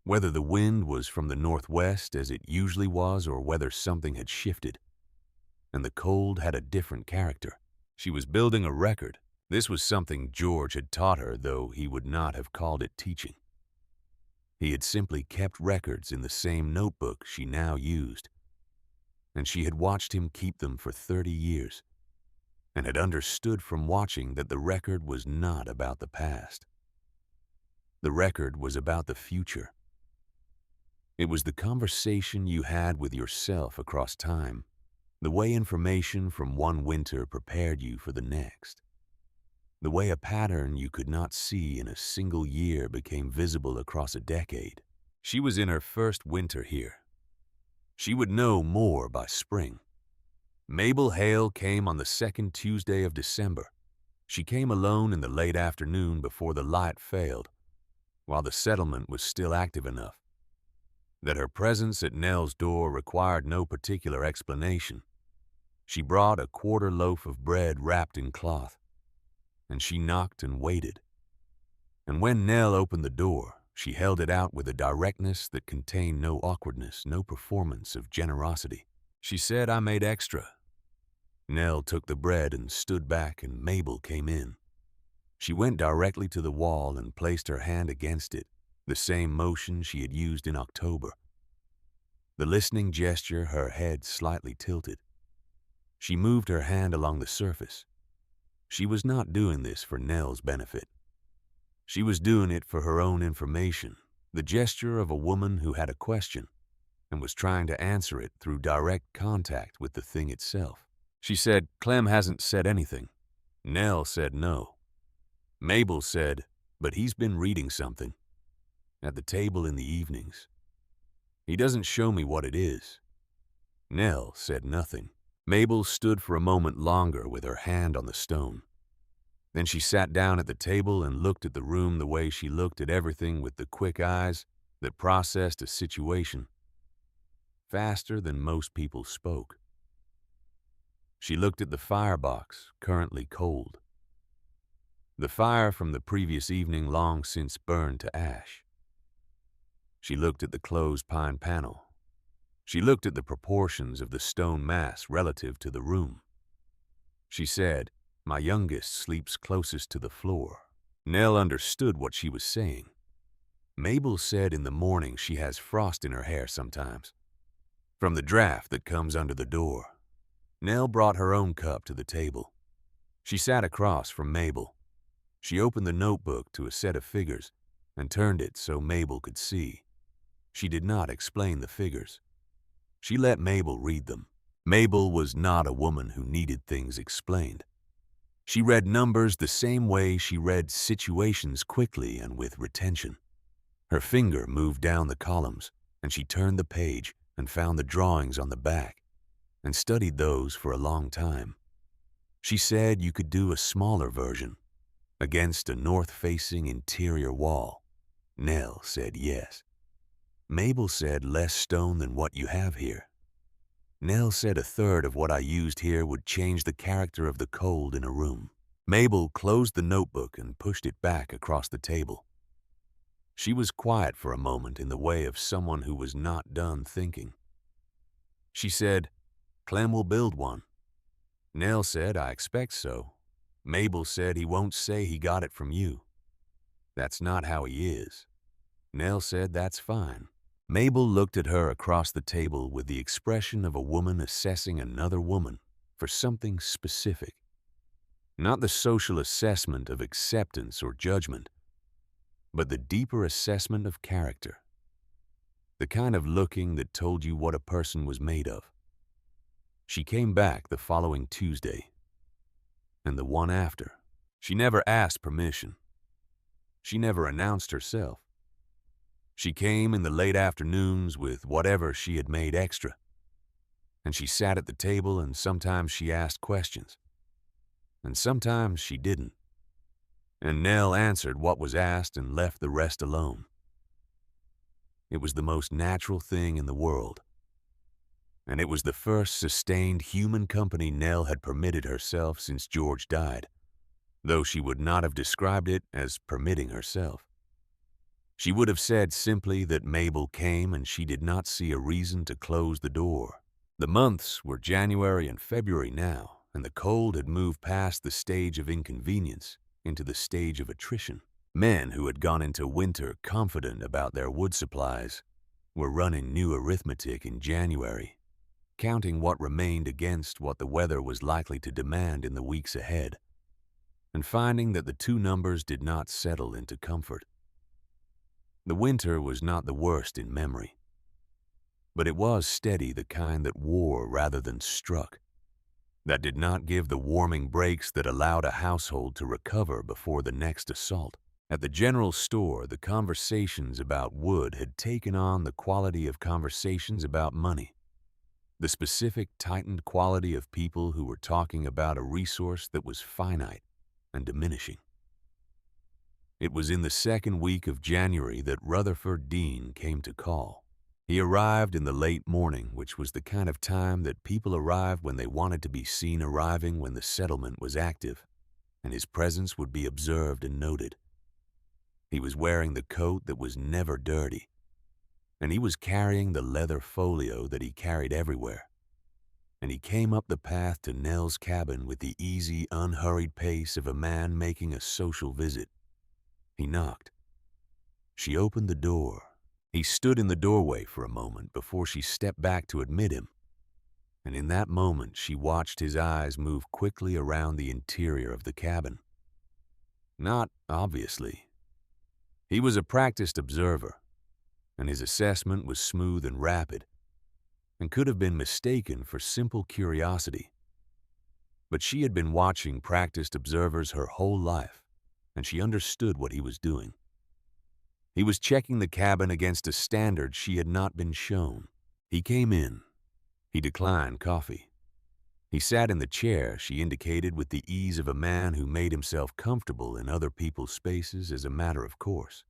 Whether the wind was from the northwest as it usually was or whether something had shifted, and the cold had a different character. She was building a record. This was something George had taught her, though he would not have called it teaching. He had simply kept records in the same notebook she now used, and she had watched him keep them for 30 years, and had understood from watching that the record was not about the past. The record was about the future. It was the conversation you had with yourself across time, the way information from one winter prepared you for the next, the way a pattern you could not see in a single year became visible across a decade. She was in her first winter here. She would know more by spring. Mabel Hale came on the second Tuesday of December. She came alone in the late afternoon before the light failed, while the settlement was still active enough that her presence at Nell's door required no particular explanation. She brought a quarter loaf of bread wrapped in cloth, and she knocked and waited. And when Nell opened the door, she held it out with a directness that contained no awkwardness, no performance of generosity. She said, "I made extra." Nell took the bread and stood back, and Mabel came in. She went directly to the wall and placed her hand against it, the same motion she had used in October. The listening gesture, her head slightly tilted. She moved her hand along the surface. She was not doing this for Nell's benefit. She was doing it for her own information, the gesture of a woman who had a question and was trying to answer it through direct contact with the thing itself. She said, "Clem hasn't said anything." Nell said no. Mabel said, "But he's been reading something at the table in the evenings. He doesn't show me what it is." Nell said nothing. Mabel stood for a moment longer with her hand on the stone. Then she sat down at the table and looked at the room the way she looked at everything, with the quick eyes that processed a situation faster than most people spoke. She looked at the firebox, currently cold. The fire from the previous evening long since burned to ash. She looked at the closed pine panel. She looked at the proportions of the stone mass relative to the room. She said, "My youngest sleeps closest to the floor." Nell understood what she was saying. Mabel said in the morning she has frost in her hair sometimes, from the draft that comes under the door. Nell brought her own cup to the table. She sat across from Mabel. She opened the notebook to a set of figures and turned it so Mabel could see. She did not explain the figures. She let Mabel read them. Mabel was not a woman who needed things explained. She read numbers the same way she read situations quickly and with retention. Her finger moved down the columns, and she turned the page and found the drawings on the back, and studied those for a long time. She said you could do a smaller version, against a north-facing interior wall. Nell said yes. Mabel said less stone than what you have here. Nell said a third of what I used here would change the character of the cold in a room. Mabel closed the notebook and pushed it back across the table. She was quiet for a moment in the way of someone who was not done thinking. She said, "Clem will build one." Nell said, "I expect so." Mabel said, "He won't say he got it from you. That's not how he is." Nell said, "That's fine." Mabel looked at her across the table with the expression of a woman assessing another woman for something specific. Not the social assessment of acceptance or judgment, but the deeper assessment of character. The kind of looking that told you what a person was made of. She came back the following Tuesday, and the one after. She never asked permission. She never announced herself. She came in the late afternoons with whatever she had made extra, and she sat at the table, and sometimes she asked questions, and sometimes she didn't. And Nell answered what was asked and left the rest alone. It was the most natural thing in the world, and it was the first sustained human company Nell had permitted herself since George died, though she would not have described it as permitting herself. She would have said simply that Mabel came and she did not see a reason to close the door. The months were January and February now, and the cold had moved past the stage of inconvenience into the stage of attrition. Men who had gone into winter confident about their wood supplies were running new arithmetic in January, counting what remained against what the weather was likely to demand in the weeks ahead, and finding that the two numbers did not settle into comfort. The winter was not the worst in memory, but it was steady, the kind that wore rather than struck, that did not give the warming breaks that allowed a household to recover before the next assault. At the general store, the conversations about wood had taken on the quality of conversations about money, the specific tightened quality of people who were talking about a resource that was finite and diminishing. It was in the second week of January that Rutherford Dean came to call. He arrived in the late morning, which was the kind of time that people arrived when they wanted to be seen arriving when the settlement was active, and his presence would be observed and noted. He was wearing the coat that was never dirty, and he was carrying the leather folio that he carried everywhere. And he came up the path to Nell's cabin with the easy, unhurried pace of a man making a social visit. He knocked. She opened the door. He stood in the doorway for a moment before she stepped back to admit him, and in that moment she watched his eyes move quickly around the interior of the cabin. Not obviously. He was a practiced observer, and his assessment was smooth and rapid, and could have been mistaken for simple curiosity. But she had been watching practiced observers her whole life, and she understood what he was doing. He was checking the cabin against a standard she had not been shown. He came in. He declined coffee. He sat in the chair she indicated with the ease of a man who made himself comfortable in other people's spaces as a matter of course.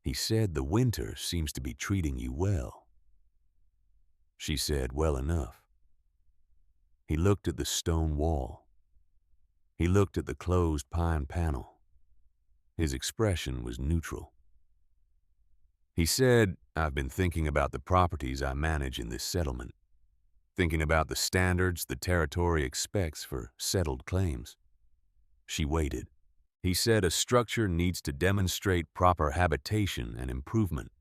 He said, "The winter seems to be treating you well." She said, "Well enough." He looked at the stone wall. He looked at the closed pine panel. His expression was neutral. He said, "I've been thinking about the properties I manage in this settlement, thinking about the standards the territory expects for settled claims." She waited. He said, "A structure needs to demonstrate proper habitation and improvement.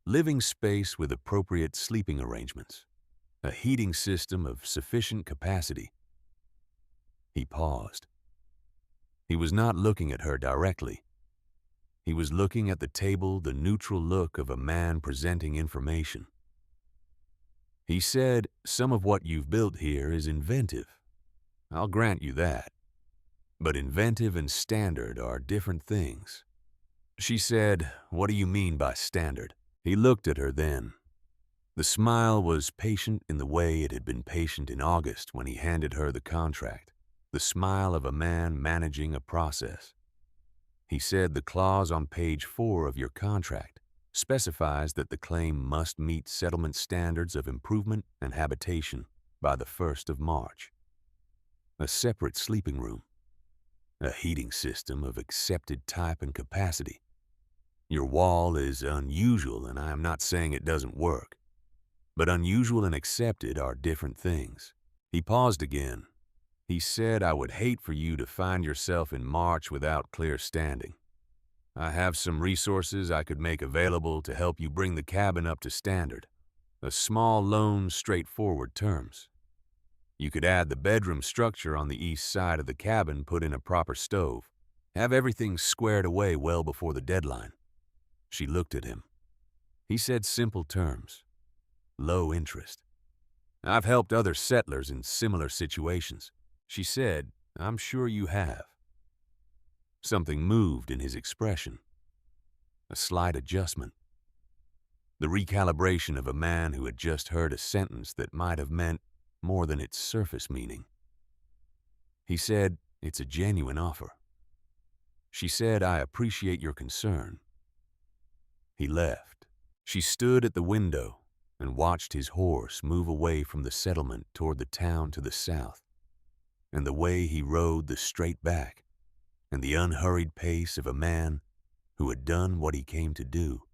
Living space with appropriate sleeping arrangements, a heating system of sufficient capacity." He paused. He was not looking at her directly. He was looking at the table, the neutral look of a man presenting information. He said, "Some of what you've built here is inventive. I'll grant you that. But inventive and standard are different things." She said, "What do you mean by standard?" He looked at her then. The smile was patient in the way it had been patient in August when he handed her the contract, the smile of a man managing a process. He said, "The clause on page 4 of your contract specifies that the claim must meet settlement standards of improvement and habitation by the 1st of March. A separate sleeping room, a heating system of accepted type and capacity. Your wall is unusual, and I am not saying it doesn't work. But unusual and accepted are different things." He paused again. He said, "I would hate for you to find yourself in March without clear standing. I have some resources I could make available to help you bring the cabin up to standard. A small loan, straightforward terms. You could add the bedroom structure on the east side of the cabin, put in a proper stove, have everything squared away well before the deadline." She looked at him. He said, "Simple terms. Low interest. I've helped other settlers in similar situations." She said, "I'm sure you have." Something moved in his expression. A slight adjustment. The recalibration of a man who had just heard a sentence that might have meant more than its surface meaning. He said, "It's a genuine offer." She said, "I appreciate your concern." He left. She stood at the window and watched his horse move away from the settlement toward the town to the south, and the way he rode the straight back, and the unhurried pace of a man who had done what he came to do,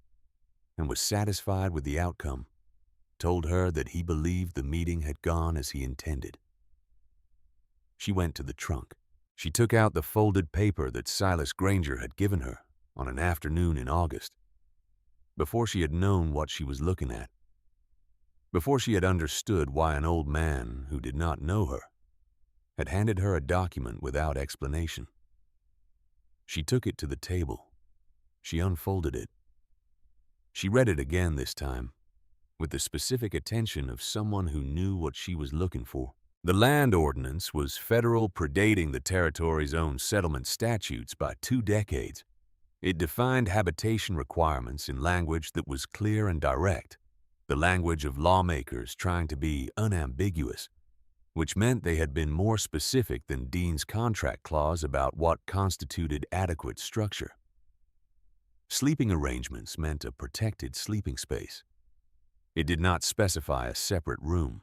and was satisfied with the outcome, told her that he believed the meeting had gone as he intended. She went to the trunk. She took out the folded paper that Silas Granger had given her on an afternoon in August, before she had known what she was looking at, before she had understood why an old man who did not know her had handed her a document without explanation. She took it to the table. She unfolded it. She read it again this time, with the specific attention of someone who knew what she was looking for. The land ordinance was federal, predating the territory's own settlement statutes by 2 decades. It defined habitation requirements in language that was clear and direct, the language of lawmakers trying to be unambiguous, which meant they had been more specific than Dean's contract clause about what constituted adequate structure. Sleeping arrangements meant a protected sleeping space. It did not specify a separate room.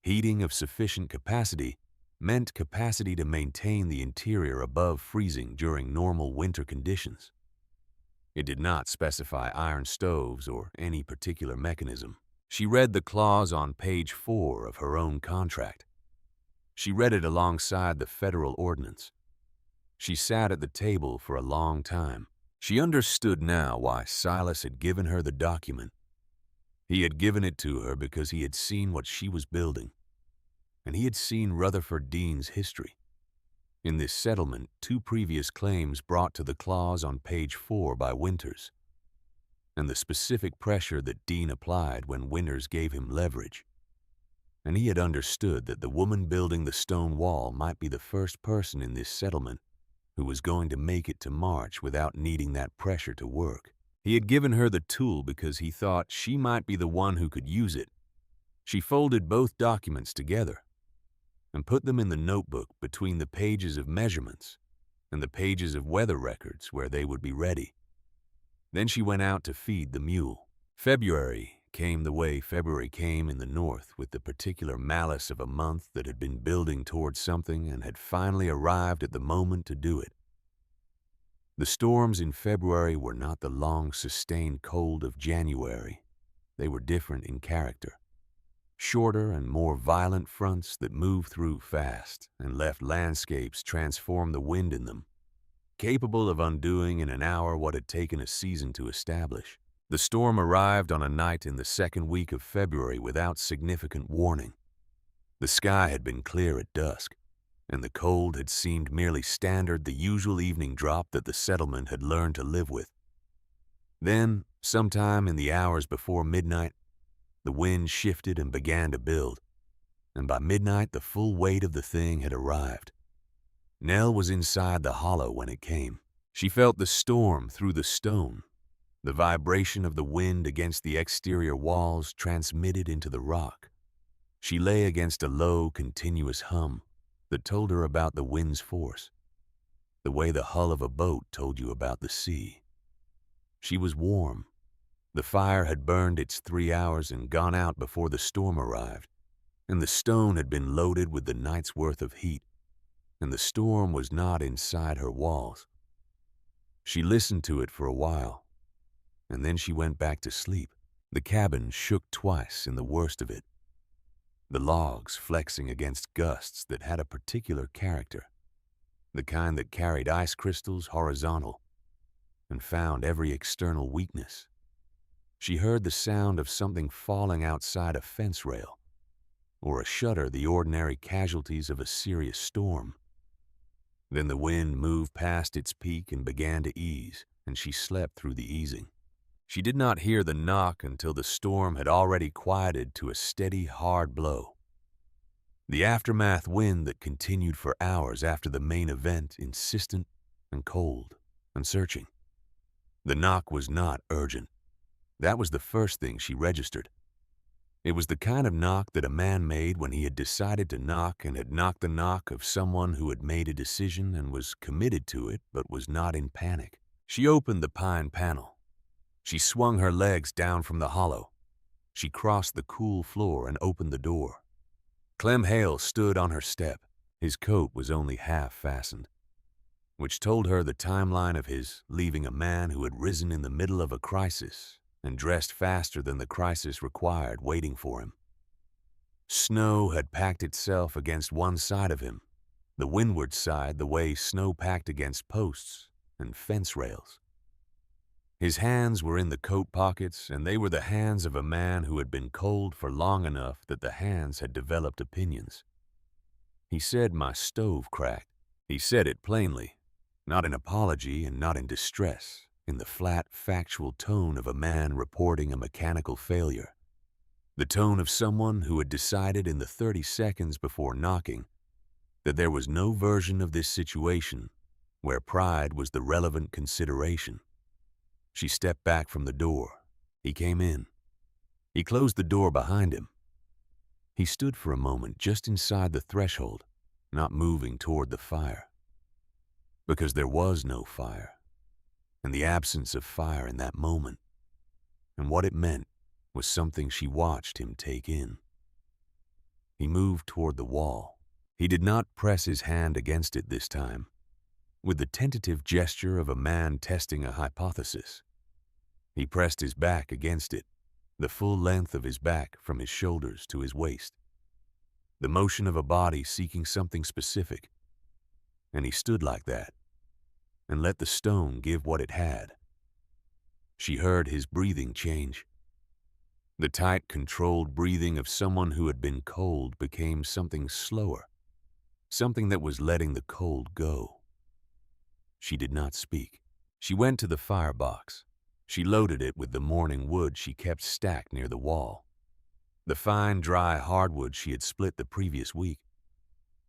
Heating of sufficient capacity meant capacity to maintain the interior above freezing during normal winter conditions. It did not specify iron stoves or any particular mechanism. She read the clause on page 4 of her own contract. She read it alongside the federal ordinance. She sat at the table for a long time. She understood now why Silas had given her the document. He had given it to her because he had seen what she was building, and he had seen Rutherford Dean's history. In this settlement, 2 previous claims brought to the clause on page 4 by Winters, and the specific pressure that Dean applied when Winters gave him leverage. And he had understood that the woman building the stone wall might be the first person in this settlement who was going to make it to March without needing that pressure to work. He had given her the tool because he thought she might be the one who could use it. She folded both documents together and put them in the notebook between the pages of measurements and the pages of weather records where they would be ready. Then she went out to feed the mule. February came the way February came in the north, with the particular malice of a month that had been building towards something and had finally arrived at the moment to do it. The storms in February were not the long, sustained cold of January. They were different in character. Shorter and more violent fronts that moved through fast and left landscapes transform the wind in them, capable of undoing in an hour what had taken a season to establish. The storm arrived on a night in the second week of February without significant warning. The sky had been clear at dusk, and the cold had seemed merely standard, the usual evening drop that the settlement had learned to live with. Then, sometime in the hours before midnight, The wind shifted and began to build, and by midnight the full weight of the thing had arrived. Nell was inside the hollow when it came. She felt the storm through the stone, the vibration of the wind against the exterior walls transmitted into the rock. She lay against a low, continuous hum that told her about the wind's force, the way the hull of a boat told you about the sea. She was warm. The fire had burned its 3 hours and gone out before the storm arrived, and the stone had been loaded with the night's worth of heat, and the storm was not inside her walls. She listened to it for a while, and then she went back to sleep. The cabin shook twice in the worst of it, the logs flexing against gusts that had a particular character, the kind that carried ice crystals horizontal and found every external weakness. She heard the sound of something falling outside a fence rail, or a shudder the ordinary casualties of a serious storm. Then the wind moved past its peak and began to ease, and she slept through the easing. She did not hear the knock until the storm had already quieted to a steady, hard blow. The aftermath wind that continued for hours after the main event, insistent and cold and searching. The knock was not urgent. That was the first thing she registered. It was the kind of knock that a man made when he had decided to knock and had knocked the knock of someone who had made a decision and was committed to it but was not in panic. She opened the pine panel. She swung her legs down from the hollow. She crossed the cool floor and opened the door. Clem Hale stood on her step. His coat was only half fastened, which told her the timeline of his leaving a man who had risen in the middle of a crisis and dressed faster than the crisis required, waiting for him. Snow had packed itself against one side of him, the windward side the way snow packed against posts and fence rails. His hands were in the coat pockets, and they were the hands of a man who had been cold for long enough that the hands had developed opinions. He said, "My stove cracked." He said it plainly, not in apology and not in distress, in the flat, factual tone of a man reporting a mechanical failure. The tone of someone who had decided in the 30 seconds before knocking that there was no version of this situation where pride was the relevant consideration. She stepped back from the door. He came in. He closed the door behind him. He stood for a moment just inside the threshold, not moving toward the fire. Because there was no fire, and the absence of fire in that moment, and what it meant was something she watched him take in. He moved toward the wall. He did not press his hand against it this time, with the tentative gesture of a man testing a hypothesis. He pressed his back against it, the full length of his back from his shoulders to his waist, the motion of a body seeking something specific. And he stood like that, and let the stone give what it had. She heard his breathing change. The tight, controlled breathing of someone who had been cold became something slower, something that was letting the cold go. She did not speak. She went to the firebox. She loaded it with the morning wood she kept stacked near the wall, the fine, dry hardwood she had split the previous week,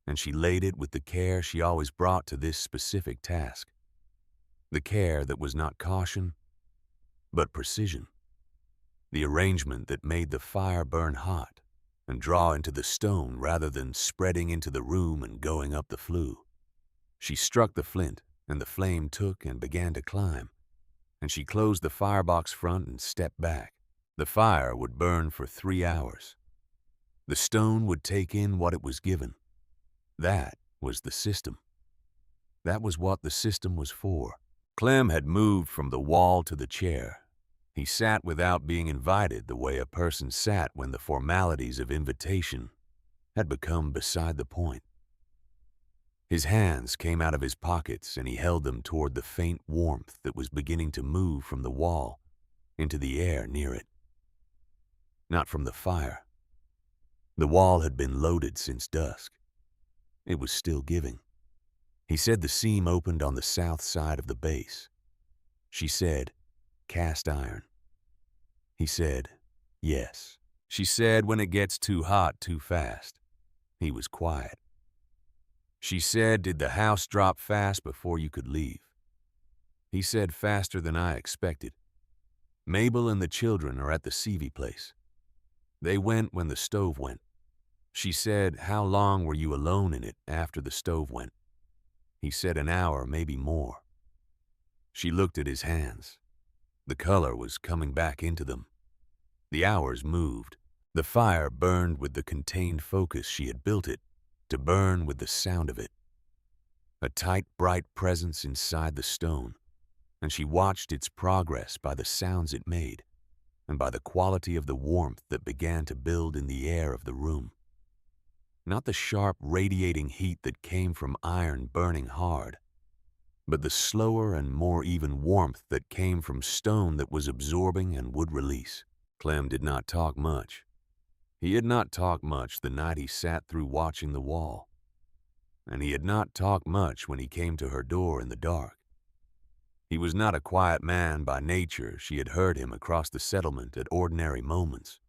and she laid it with the care she always brought to this specific task, the care that was not caution, but precision, the arrangement that made the fire burn hot and draw into the stone rather than spreading into the room and going up the flue. She struck the flint, and the flame took and began to climb, and she closed the firebox front and stepped back. The fire would burn for 3 hours. The stone would take in what it was given. That was the system. That was what the system was for. Clem had moved from the wall to the chair. He sat without being invited the way a person sat when the formalities of invitation had become beside the point. His hands came out of his pockets and he held them toward the faint warmth that was beginning to move from the wall into the air near it. Not from the fire. The wall had been loaded since dusk. It was still giving. He said the seam opened on the south side of the base. She said, "Cast iron." He said, "Yes." She said when it gets too hot too fast. He was quiet. She said, did the house drop fast before you could leave? He said, faster than I expected. Mabel and the children are at the Seavey place. They went when the stove went. She said, how long were you alone in it after the stove went? He said, an hour, maybe more. She looked at his hands. The color was coming back into them. The hours moved. The fire burned with the contained focus she had built it to burn with the sound of it. A tight, bright presence inside the stone, and she watched its progress by the sounds it made and by the quality of the warmth that began to build in the air of the room. Not the sharp, radiating heat that came from iron burning hard, but the slower and more even warmth that came from stone that was absorbing and would release. Clem did not talk much. He had not talked much the night he sat through watching the wall, and he had not talked much when he came to her door in the dark. He was not a quiet man by nature. She had heard him across the settlement at ordinary moments.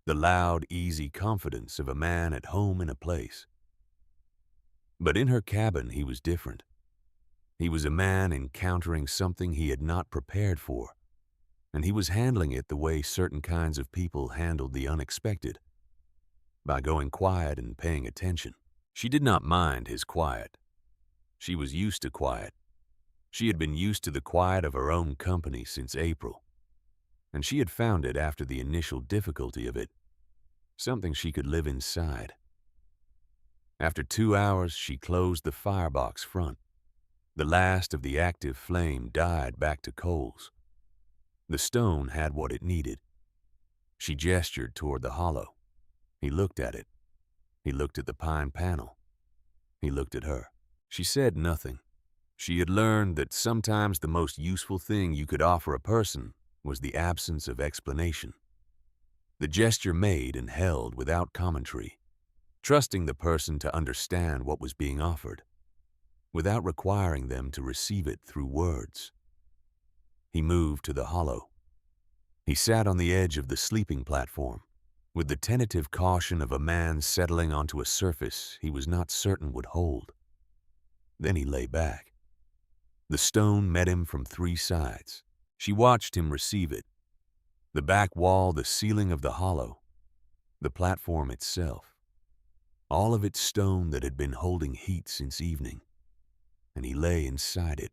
The loud, easy confidence of a man at home in a place. But in her cabin he was different. He was a man encountering something he had not prepared for, and he was handling it the way certain kinds of people handled the unexpected, by going quiet and paying attention. She did not mind his quiet. She was used to quiet. She had been used to the quiet of her own company since April, and she had found it after the initial difficulty of it, something she could live inside. After 2 hours, she closed the firebox front. The last of the active flame died back to coals. The stone had what it needed. She gestured toward the hollow. He looked at it. He looked at the pine panel. He looked at her. She said nothing. She had learned that sometimes the most useful thing you could offer a person was the absence of explanation. The gesture made and held without commentary, trusting the person to understand what was being offered, without requiring them to receive it through words. He moved to the hollow. He sat on the edge of the sleeping platform, with the tentative caution of a man settling onto a surface he was not certain would hold. Then he lay back. The stone met him from 3 sides. She watched him receive it. The back wall, the ceiling of the hollow, the platform itself. All of it stone that had been holding heat since evening. And he lay inside it,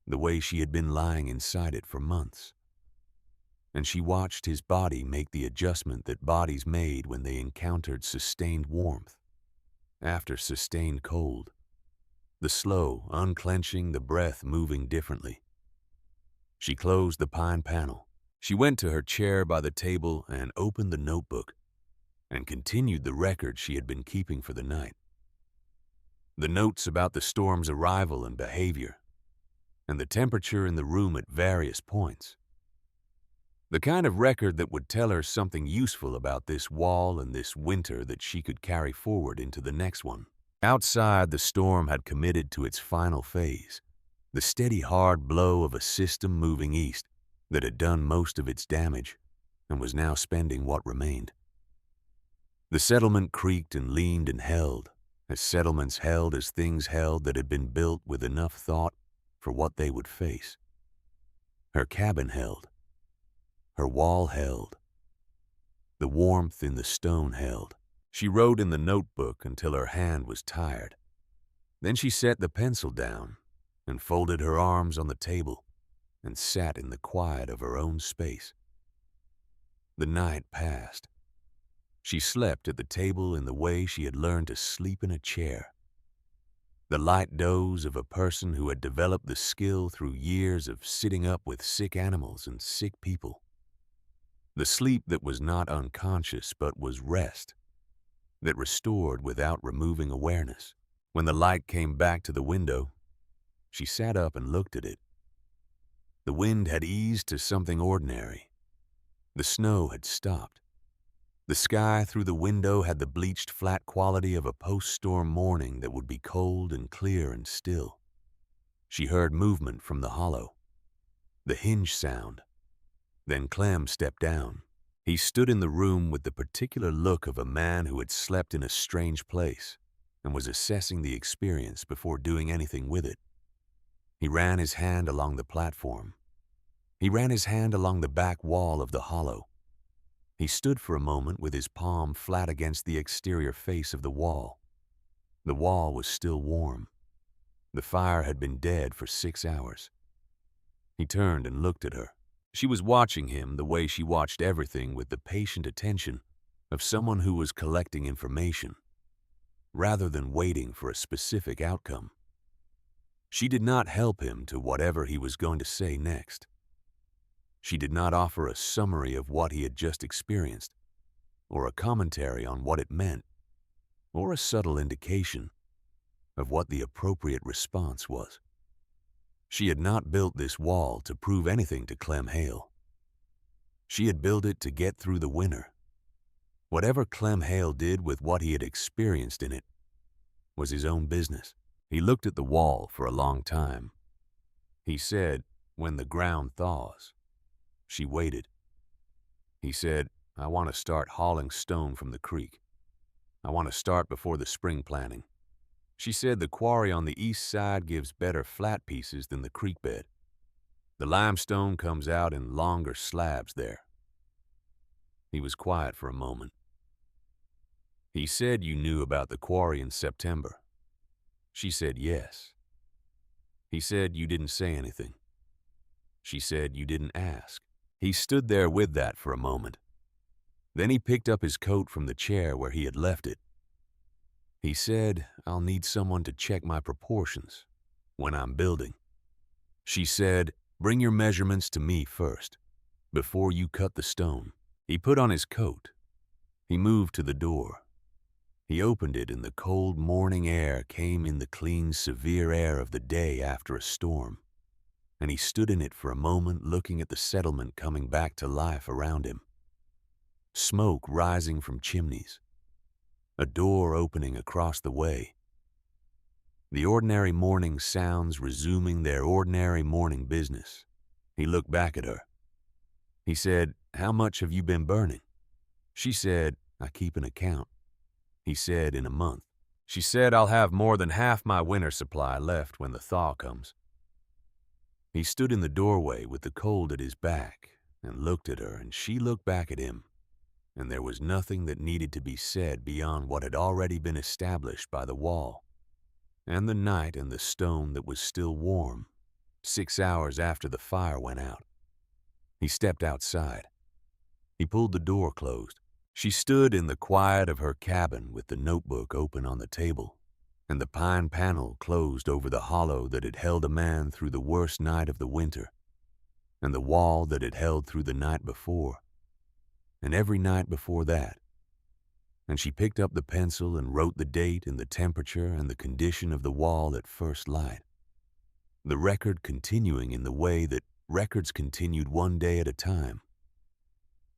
the way she had been lying inside it for months. And she watched his body make the adjustment that bodies made when they encountered sustained warmth, after sustained cold. The slow unclenching, the breath moving differently. She closed the pine panel. She went to her chair by the table and opened the notebook and continued the record she had been keeping for the night. The notes about the storm's arrival and behavior, and the temperature in the room at various points. The kind of record that would tell her something useful about this wall and this winter that she could carry forward into the next one. Outside, the storm had committed to its final phase, the steady, hard blow of a system moving east that had done most of its damage and was now spending what remained. The settlement creaked and leaned and held, as settlements held as things held that had been built with enough thought for what they would face. Her cabin held. Her wall held. The warmth in the stone held. She wrote in the notebook until her hand was tired. Then she set the pencil down and folded her arms on the table and sat in the quiet of her own space. The night passed. She slept at the table in the way she had learned to sleep in a chair. The light doze of a person who had developed the skill through years of sitting up with sick animals and sick people. The sleep that was not unconscious but was rest, that restored without removing awareness. When the light came back to the window, she sat up and looked at it. The wind had eased to something ordinary. The snow had stopped. The sky through the window had the bleached flat quality of a post-storm morning that would be cold and clear and still. She heard movement from the hollow, the hinge sound. Then Clem stepped down, He stood in the room with the particular look of a man who had slept in a strange place and was assessing the experience before doing anything with it. He ran his hand along the platform. He ran his hand along the back wall of the hollow. He stood for a moment with his palm flat against the exterior face of the wall. The wall was still warm. The fire had been dead for 6 hours. He turned and looked at her. She was watching him the way she watched everything, with the patient attention of someone who was collecting information, rather than waiting for a specific outcome. She did not help him to whatever he was going to say next. She did not offer a summary of what he had just experienced, or a commentary on what it meant, or a subtle indication of what the appropriate response was. She had not built this wall to prove anything to Clem Hale. She had built it to get through the winter. Whatever Clem Hale did with what he had experienced in it was his own business. He looked at the wall for a long time. He said, "When the ground thaws." She waited. He said, "I want to start hauling stone from the creek. I want to start before the spring planting." She said the quarry on the east side gives better flat pieces than the creek bed. The limestone comes out in longer slabs there. He was quiet for a moment. He said, "You knew about the quarry in September." She said, "Yes." He said, "You didn't say anything." She said, "You didn't ask." He stood there with that for a moment. Then he picked up his coat from the chair where he had left it. He said, "I'll need someone to check my proportions when I'm building." She said, "Bring your measurements to me first, before you cut the stone." He put on his coat. He moved to the door. He opened it, and the cold morning air came in, the clean, severe air of the day after a storm. And he stood in it for a moment, looking at the settlement coming back to life around him. Smoke rising from chimneys. A door opening across the way. The ordinary morning sounds resuming their ordinary morning business. He looked back at her. He said, "How much have you been burning?" She said, "I keep an account." He said, "In a month." She said, "I'll have more than half my winter supply left when the thaw comes." He stood in the doorway with the cold at his back and looked at her, and she looked back at him, and there was nothing that needed to be said beyond what had already been established by the wall, and the night, and the stone that was still warm 6 hours after the fire went out. He stepped outside. He pulled the door closed. She stood in the quiet of her cabin with the notebook open on the table, and the pine panel closed over the hollow that had held a man through the worst night of the winter, and the wall that had held through the night before, and every night before that. And she picked up the pencil and wrote the date and the temperature and the condition of the wall at first light. The record continuing in the way that records continued, one day at a time.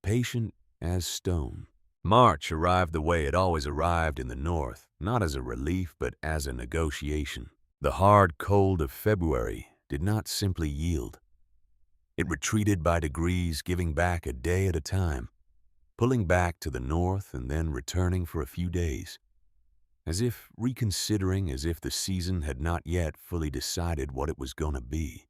Patient as stone. March arrived the way it always arrived in the north, not as a relief but as a negotiation. The hard cold of February did not simply yield. It retreated by degrees, giving back a day at a time, pulling back to the north and then returning for a few days, as if reconsidering, as if the season had not yet fully decided what it was going to be.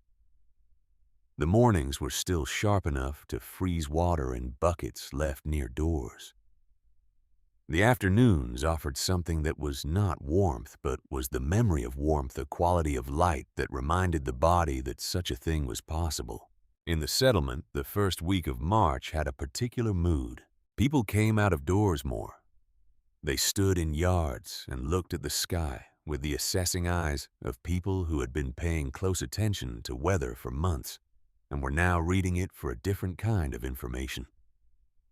The mornings were still sharp enough to freeze water in buckets left near doors. The afternoons offered something that was not warmth, but was the memory of warmth, a quality of light that reminded the body that such a thing was possible. In the settlement, the first week of March had a particular mood. People came out of doors more. They stood in yards and looked at the sky with the assessing eyes of people who had been paying close attention to weather for months and were now reading it for a different kind of information.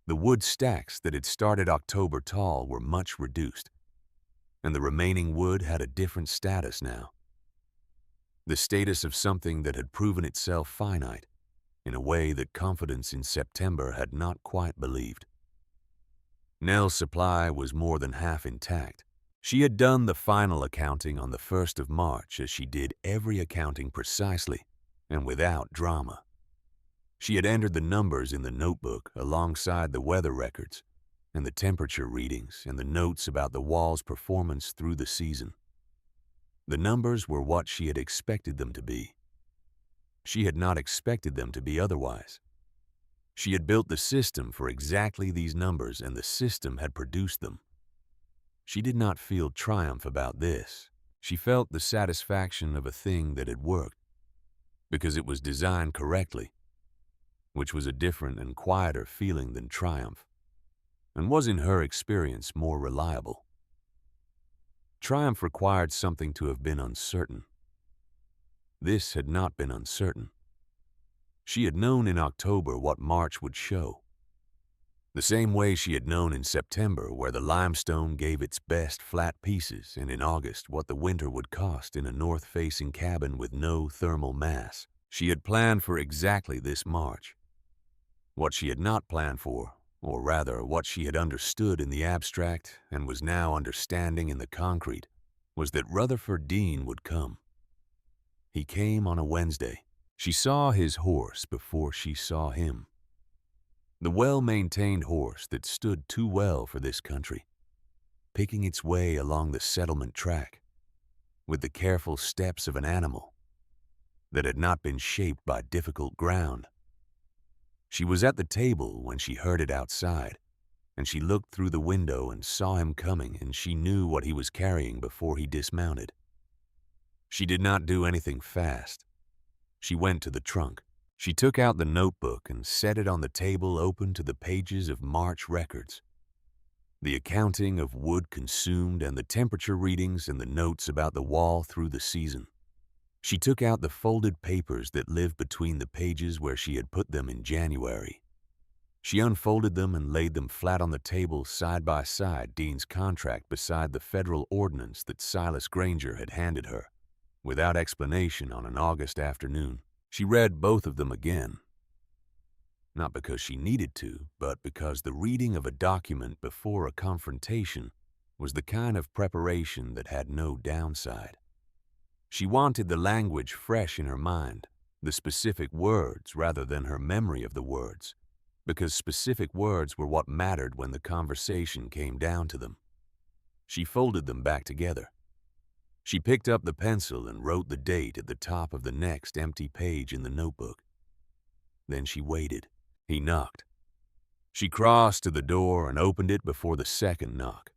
The wood stacks that had started October tall were much reduced, and the remaining wood had a different status now. The status of something that had proven itself finite, in a way that confidence in September had not quite believed. Nell's supply was more than half intact. She had done the final accounting on the 1st of March, as she did every accounting precisely and without drama. She had entered the numbers in the notebook alongside the weather records and the temperature readings and the notes about the wall's performance through the season. The numbers were what she had expected them to be. She had not expected them to be otherwise. She had built the system for exactly these numbers, and the system had produced them. She did not feel triumph about this. She felt the satisfaction of a thing that had worked, because it was designed correctly, which was a different and quieter feeling than triumph, and was in her experience more reliable. Triumph required something to have been uncertain. This had not been uncertain. She had known in October what March would show. The same way she had known in September where the limestone gave its best flat pieces, and in August what the winter would cost in a north-facing cabin with no thermal mass. She had planned for exactly this March. What she had not planned for, or rather what she had understood in the abstract and was now understanding in the concrete, was that Rutherford Dean would come. He came on a Wednesday. She saw his horse before she saw him. The well-maintained horse that stood too well for this country, picking its way along the settlement track, with the careful steps of an animal that had not been shaped by difficult ground. She was at the table when she heard it outside, and she looked through the window and saw him coming, and she knew what he was carrying before he dismounted. She did not do anything fast. She went to the trunk. She took out the notebook and set it on the table open to the pages of March records. The accounting of wood consumed and the temperature readings and the notes about the wall through the season. She took out the folded papers that lived between the pages where she had put them in January. She unfolded them and laid them flat on the table side by side, Dean's contract beside the federal ordinance that Silas Granger had handed her, without explanation on an August afternoon. She read both of them again, not because she needed to, but because the reading of a document before a confrontation was the kind of preparation that had no downside. She wanted the language fresh in her mind, the specific words rather than her memory of the words, because specific words were what mattered when the conversation came down to them. She folded them back together. She picked up the pencil and wrote the date at the top of the next empty page in the notebook. Then she waited. He knocked. She crossed to the door and opened it before the second knock.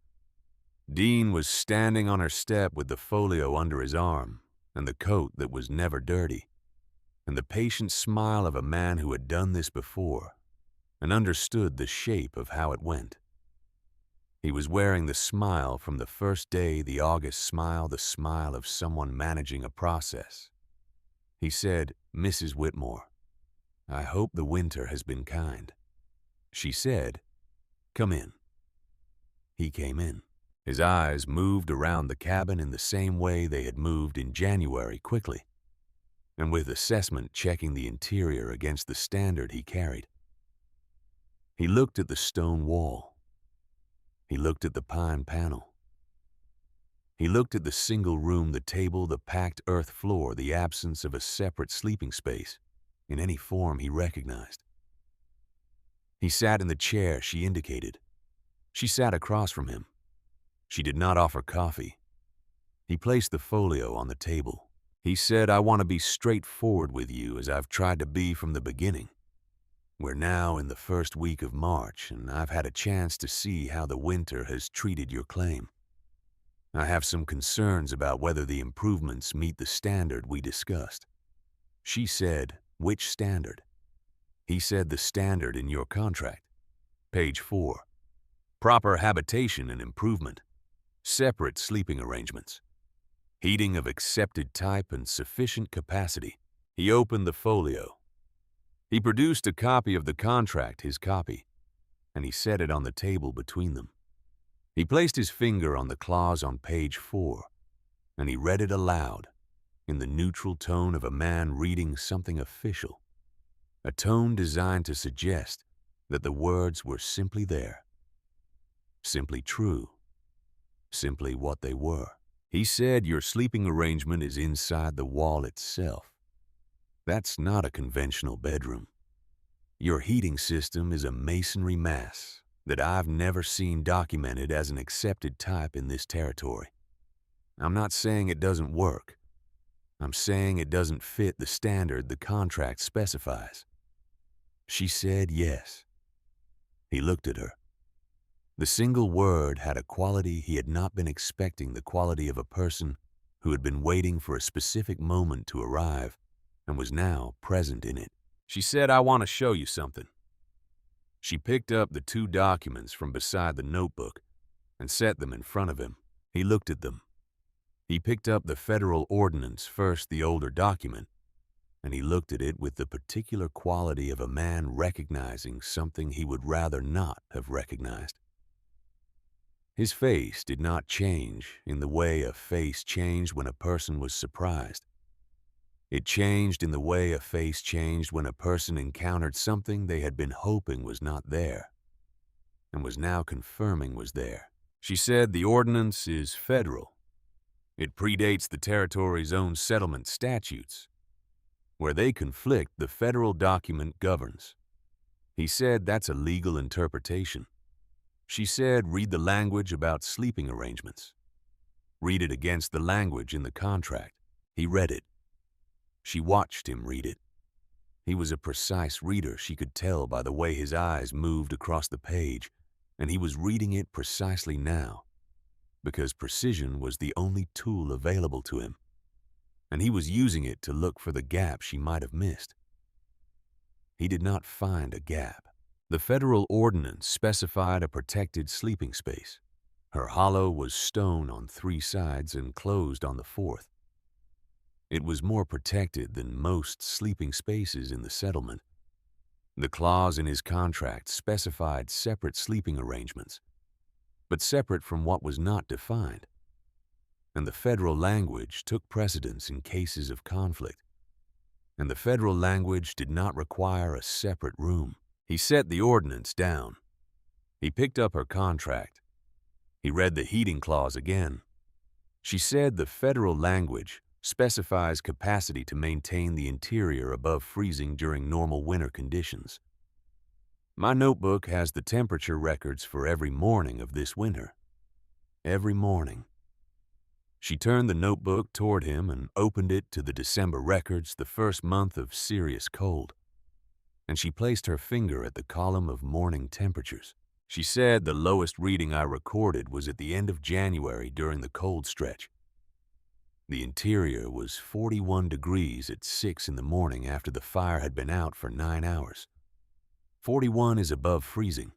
Dean was standing on her step with the folio under his arm and the coat that was never dirty, and the patient smile of a man who had done this before and understood the shape of how it went. He was wearing the smile from the first day, the August smile, the smile of someone managing a process. He said, "Mrs. Whitmore, I hope the winter has been kind." She said, "Come in." He came in. His eyes moved around the cabin in the same way they had moved in January, quickly, and with assessment checking the interior against the standard he carried. He looked at the stone wall. He looked at the pine panel. He looked at the single room, the table, the packed earth floor, the absence of a separate sleeping space in any form he recognized. He sat in the chair she indicated. She sat across from him. She did not offer coffee. He placed the folio on the table. He said, "I want to be straightforward with you as I've tried to be from the beginning. We're now in the first week of March, and I've had a chance to see how the winter has treated your claim. I have some concerns about whether the improvements meet the standard we discussed." She said, "Which standard?" He said, "The standard in your contract. Page 4. Proper habitation and improvement. Separate sleeping arrangements. Heating of accepted type and sufficient capacity." He opened the folio. He produced a copy of the contract, his copy, and he set it on the table between them. He placed his finger on the clause on page 4, and he read it aloud, in the neutral tone of a man reading something official, a tone designed to suggest that the words were simply there, simply true, simply what they were. He said, "Your sleeping arrangement is inside the wall itself. That's not a conventional bedroom. Your heating system is a masonry mass that I've never seen documented as an accepted type in this territory. I'm not saying it doesn't work. I'm saying it doesn't fit the standard the contract specifies." She said yes. He looked at her. The single word had a quality he had not been expecting, the quality of a person who had been waiting for a specific moment to arrive and was now present in it. She said, "I want to show you something." She picked up the two documents from beside the notebook and set them in front of him. He looked at them. He picked up the federal ordinance first, the older document, and he looked at it with the particular quality of a man recognizing something he would rather not have recognized. His face did not change in the way a face changed when a person was surprised. It changed in the way a face changed when a person encountered something they had been hoping was not there, and was now confirming was there. She said, "The ordinance is federal. It predates the territory's own settlement statutes. Where they conflict, the federal document governs." He said, "That's a legal interpretation." She said, "Read the language about sleeping arrangements. Read it against the language in the contract." He read it. She watched him read it. He was a precise reader, she could tell by the way his eyes moved across the page, and he was reading it precisely now, because precision was the only tool available to him, and he was using it to look for the gap she might have missed. He did not find a gap. The federal ordinance specified a protected sleeping space. Her hollow was stone on 3 sides and closed on the 4th. It was more protected than most sleeping spaces in the settlement. The clause in his contract specified separate sleeping arrangements, but separate from what was not defined. And the federal language took precedence in cases of conflict. And the federal language did not require a separate room. He set the ordinance down. He picked up her contract. He read the heating clause again. She said, "The federal language specifies capacity to maintain the interior above freezing during normal winter conditions. My notebook has the temperature records for every morning of this winter. Every morning." She turned the notebook toward him and opened it to the December records, the first month of serious cold. And she placed her finger at the column of morning temperatures. She said, "The lowest reading I recorded was at the end of January during the cold stretch. The interior was 41 degrees at 6 in the morning after the fire had been out for 9 hours. 41 is above freezing.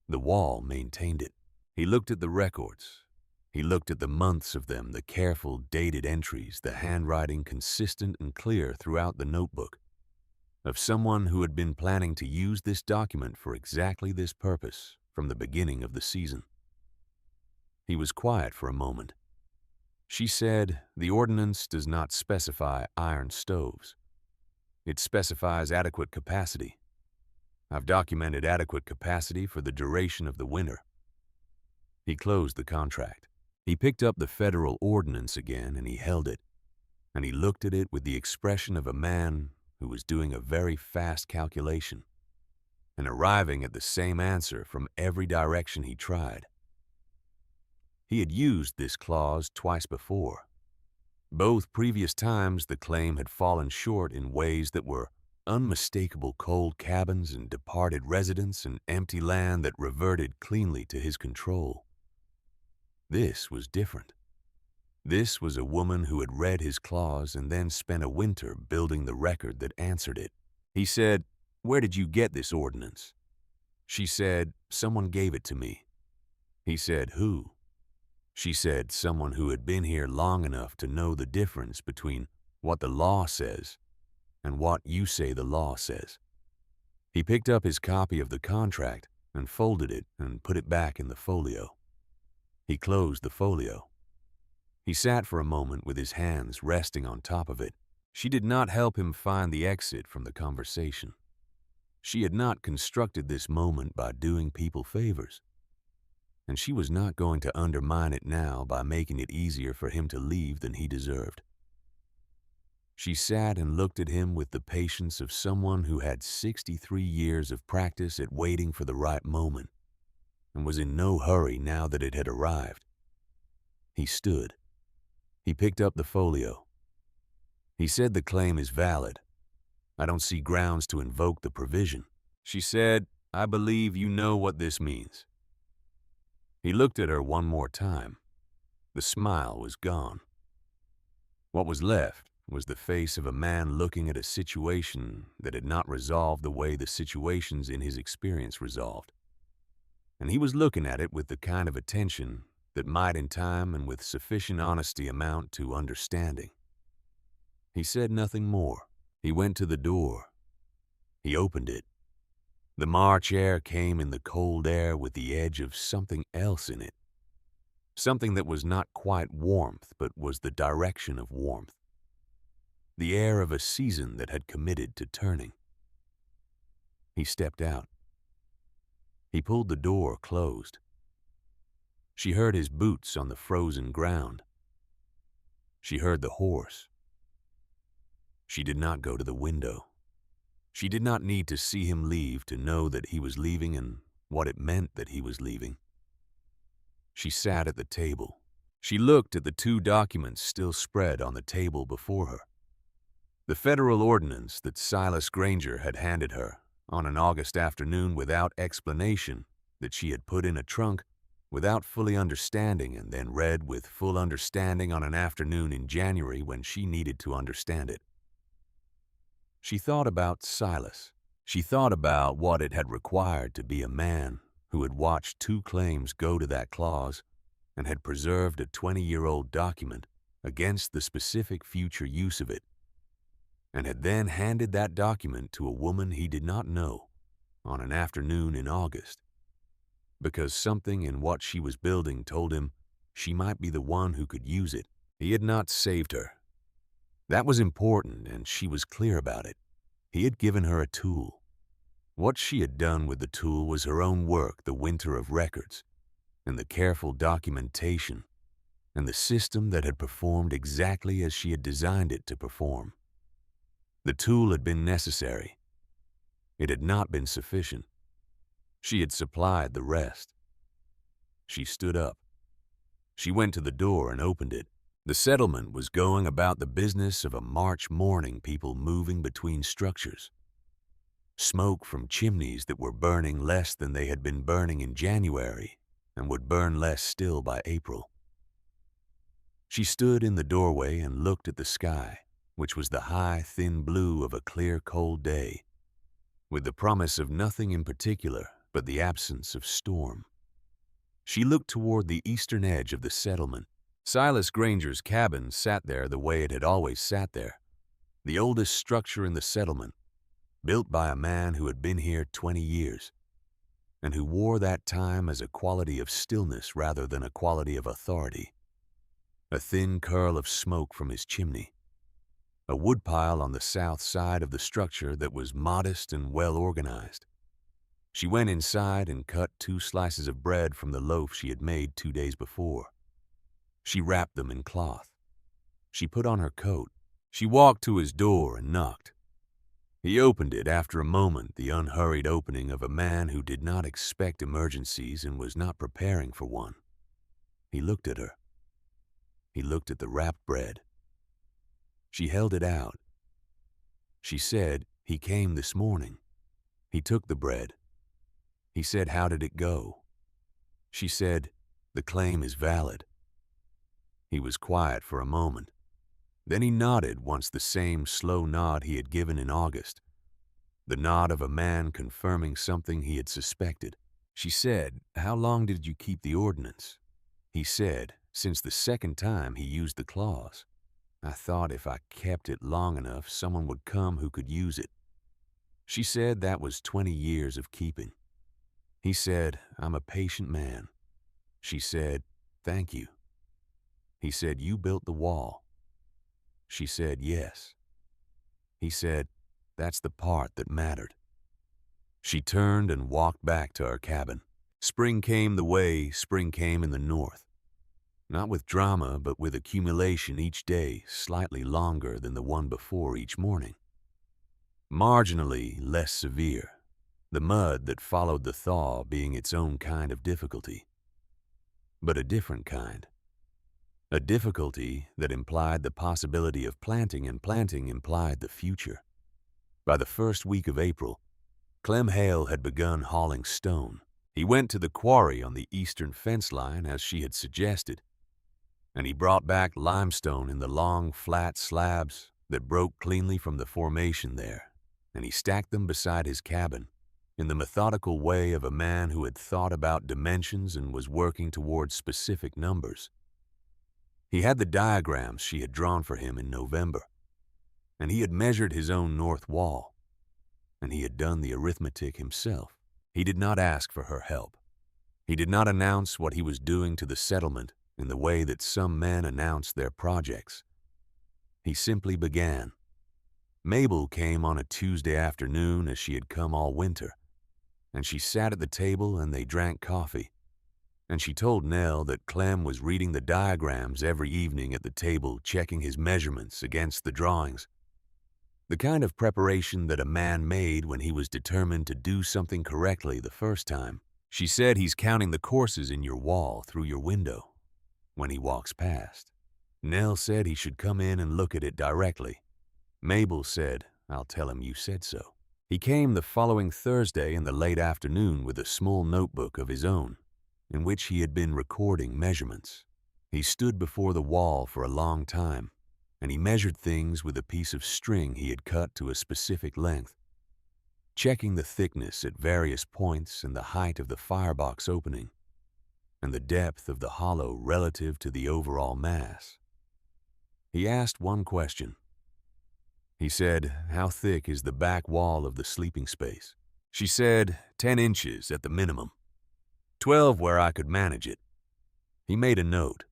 The wall maintained it." He looked at the records. He looked at the months of them, the careful dated entries, the handwriting consistent and clear throughout the notebook, of someone who had been planning to use this document for exactly this purpose from the beginning of the season. He was quiet for a moment. She said, "The ordinance does not specify iron stoves. It specifies adequate capacity. I've documented adequate capacity for the duration of the winter." He closed the contract. He picked up the federal ordinance again and he held it, and he looked at it with the expression of a man who was doing a very fast calculation and arriving at the same answer from every direction he tried. He had used this clause twice before. Both previous times the claim had fallen short in ways that were unmistakable: cold cabins and departed residents and empty land that reverted cleanly to his control. This was different. This was a woman who had read his clause and then spent a winter building the record that answered it. He said, "Where did you get this ordinance?" She said, "Someone gave it to me." He said, "Who?" She said, "Someone who had been here long enough to know the difference between what the law says and what you say the law says." He picked up his copy of the contract and folded it and put it back in the folio. He closed the folio. He sat for a moment with his hands resting on top of it. She did not help him find the exit from the conversation. She had not constructed this moment by doing people favors, and she was not going to undermine it now by making it easier for him to leave than he deserved. She sat and looked at him with the patience of someone who had 63 years of practice at waiting for the right moment and was in no hurry now that it had arrived. He stood. He picked up the folio. He said, "The claim is valid. I don't see grounds to invoke the provision." She said, "I believe you know what this means." He looked at her one more time. The smile was gone. What was left was the face of a man looking at a situation that had not resolved the way the situations in his experience resolved. And he was looking at it with the kind of attention that might in time and with sufficient honesty amount to understanding. He said nothing more. He went to the door. He opened it. The March air came in the cold air with the edge of something else in it. Something that was not quite warmth, but was the direction of warmth. The air of a season that had committed to turning. He stepped out. He pulled the door closed. She heard his boots on the frozen ground. She heard the horse. She did not go to the window. She did not need to see him leave to know that he was leaving and what it meant that he was leaving. She sat at the table. She looked at the two documents still spread on the table before her. The federal ordinance that Silas Granger had handed her on an August afternoon without explanation, that she had put in a trunk without fully understanding and then read with full understanding on an afternoon in January when she needed to understand it. She thought about Silas. She thought about what it had required to be a man who had watched two claims go to that clause and had preserved a 20-year-old document against the specific future use of it, and had then handed that document to a woman he did not know on an afternoon in August, because something in what she was building told him she might be the one who could use it. He had not saved her. That was important, and she was clear about it. He had given her a tool. What she had done with the tool was her own work, the winter of records, and the careful documentation, and the system that had performed exactly as she had designed it to perform. The tool had been necessary. It had not been sufficient. She had supplied the rest. She stood up. She went to the door and opened it. The settlement was going about the business of a March morning, people moving between structures. Smoke from chimneys that were burning less than they had been burning in January and would burn less still by April. She stood in the doorway and looked at the sky, which was the high, thin blue of a clear, cold day, with the promise of nothing in particular but the absence of storm. She looked toward the eastern edge of the settlement. Silas Granger's cabin sat there the way it had always sat there, the oldest structure in the settlement, built by a man who had been here 20 years, and who wore that time as a quality of stillness rather than a quality of authority. A thin curl of smoke from his chimney. A woodpile on the south side of the structure that was modest and well organized. She went inside and cut 2 slices of bread from the loaf she had made 2 days before. She wrapped them in cloth. She put on her coat. She walked to his door and knocked. He opened it after a moment, the unhurried opening of a man who did not expect emergencies and was not preparing for one. He looked at her. He looked at the wrapped bread. She held it out. She said, "He came this morning. He took the bread." He said, "How did it go?" She said, "The claim is valid." He was quiet for a moment. Then he nodded once, the same slow nod he had given in August, the nod of a man confirming something he had suspected. She said, "How long did you keep the ordinance?" He said, "Since the second time he used the clause. I thought if I kept it long enough, someone would come who could use it." She said that was 20 years of keeping. He said, "I'm a patient man." She said, "Thank you." He said, "You built the wall." She said, "Yes." He said, "That's the part that mattered." She turned and walked back to her cabin. Spring came the way spring came in the north. Not with drama, but with accumulation each day slightly longer than the one before each morning. Marginally less severe, the mud that followed the thaw being its own kind of difficulty. But a different kind. A difficulty that implied the possibility of planting, and planting implied the future. By the first week of April, Clem Hale had begun hauling stone. He went to the quarry on the eastern fence line as she had suggested, and he brought back limestone in the long, flat slabs that broke cleanly from the formation there, and he stacked them beside his cabin in the methodical way of a man who had thought about dimensions and was working towards specific numbers. He had the diagrams she had drawn for him in November, and he had measured his own north wall, and he had done the arithmetic himself. He did not ask for her help. He did not announce what he was doing to the settlement in the way that some men announce their projects. He simply began. Mabel came on a Tuesday afternoon as she had come all winter, and she sat at the table and they drank coffee, and she told Nell that Clem was reading the diagrams every evening at the table, checking his measurements against the drawings. The kind of preparation that a man made when he was determined to do something correctly the first time. She said he's counting the courses in your wall through your window when he walks past. Nell said he should come in and look at it directly. Mabel said, "I'll tell him you said so." He came the following Thursday in the late afternoon with a small notebook of his own, in which he had been recording measurements. He stood before the wall for a long time, and he measured things with a piece of string he had cut to a specific length, checking the thickness at various points and the height of the firebox opening, and the depth of the hollow relative to the overall mass. He asked one question. He said, "How thick is the back wall of the sleeping space?" She said, 10 inches at the minimum, 12 where I could manage it. He made a note.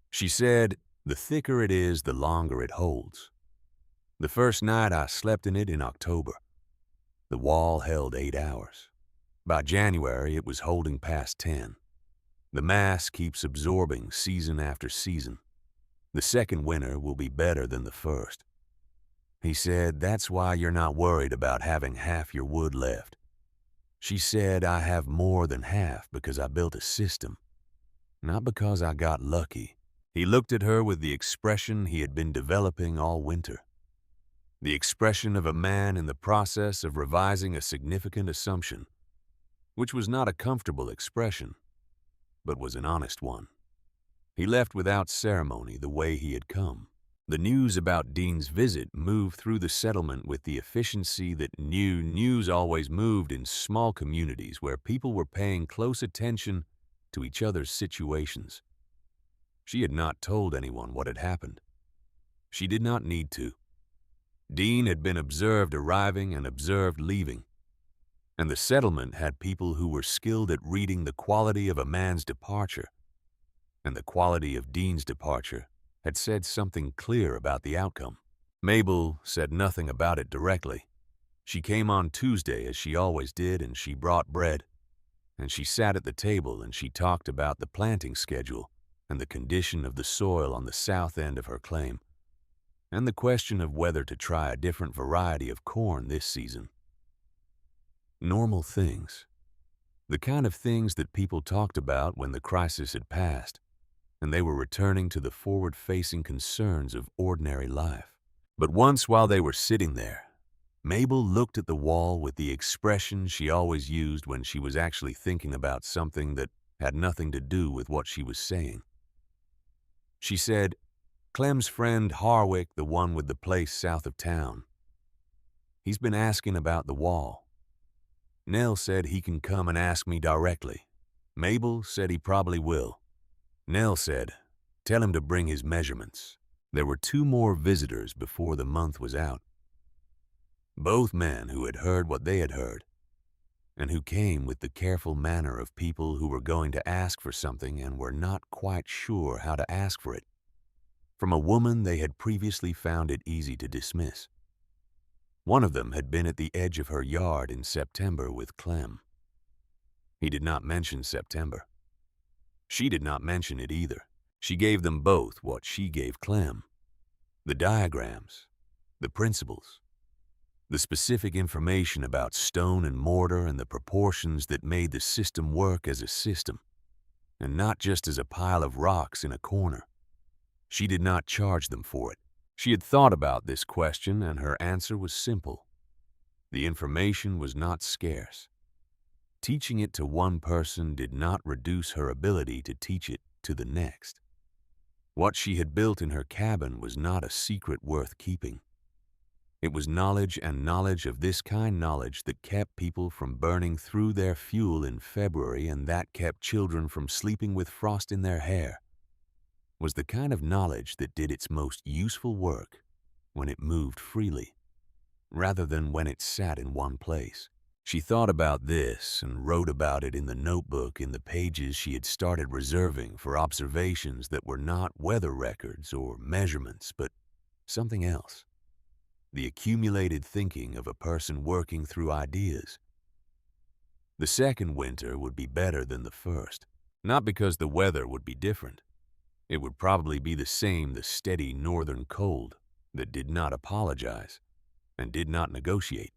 She said, "The thicker it is, the longer it holds." The first night I slept in it in October, the wall held 8 hours. By January, it was holding past 10. The mass keeps absorbing season after season. The second winter will be better than the first. He said, "That's why you're not worried about having half your wood left." She said, "I have more than half because I built a system, not because I got lucky." He looked at her with the expression he had been developing all winter. The expression of a man in the process of revising a significant assumption, which was not a comfortable expression, but was an honest one. He left without ceremony the way he had come. The news about Dean's visit moved through the settlement with the efficiency that news always moved in small communities where people were paying close attention to each other's situations. She had not told anyone what had happened. She did not need to. Dean had been observed arriving and observed leaving, and the settlement had people who were skilled at reading the quality of a man's departure, and the quality of Dean's departure had said something clear about the outcome. Mabel said nothing about it directly. She came on Tuesday as she always did, and she brought bread, and she sat at the table and she talked about the planting schedule and the condition of the soil on the south end of her claim, and the question of whether to try a different variety of corn this season. Normal things. The kind of things that people talked about when the crisis had passed, and they were returning to the forward-facing concerns of ordinary life. But once while they were sitting there, Mabel looked at the wall with the expression she always used when she was actually thinking about something that had nothing to do with what she was saying. She said, "Clem's friend Harwick, the one with the place south of town. He's been asking about the wall. Nell said he can come and ask me directly. Mabel said he probably will. Nell said, tell him to bring his measurements." There were 2 more visitors before the month was out. Both men who had heard what they had heard, and who came with the careful manner of people who were going to ask for something and were not quite sure how to ask for it, from a woman they had previously found it easy to dismiss. One of them had been at the edge of her yard in September with Clem. He did not mention September. She did not mention it either. She gave them both what she gave Clem: the diagrams, the principles, the specific information about stone and mortar and the proportions that made the system work as a system, and not just as a pile of rocks in a corner. She did not charge them for it. She had thought about this question, and her answer was simple. The information was not scarce. Teaching it to one person did not reduce her ability to teach it to the next. What she had built in her cabin was not a secret worth keeping. It was knowledge, and knowledge of this kind knowledge that kept people from burning through their fuel in February, and that kept children from sleeping with frost in their hair, was the kind of knowledge that did its most useful work when it moved freely, rather than when it sat in one place. She thought about this and wrote about it in the notebook in the pages she had started reserving for observations that were not weather records or measurements, but something else. The accumulated thinking of a person working through ideas. The second winter would be better than the first, not because the weather would be different. It would probably be the steady northern cold that did not apologize and did not negotiate.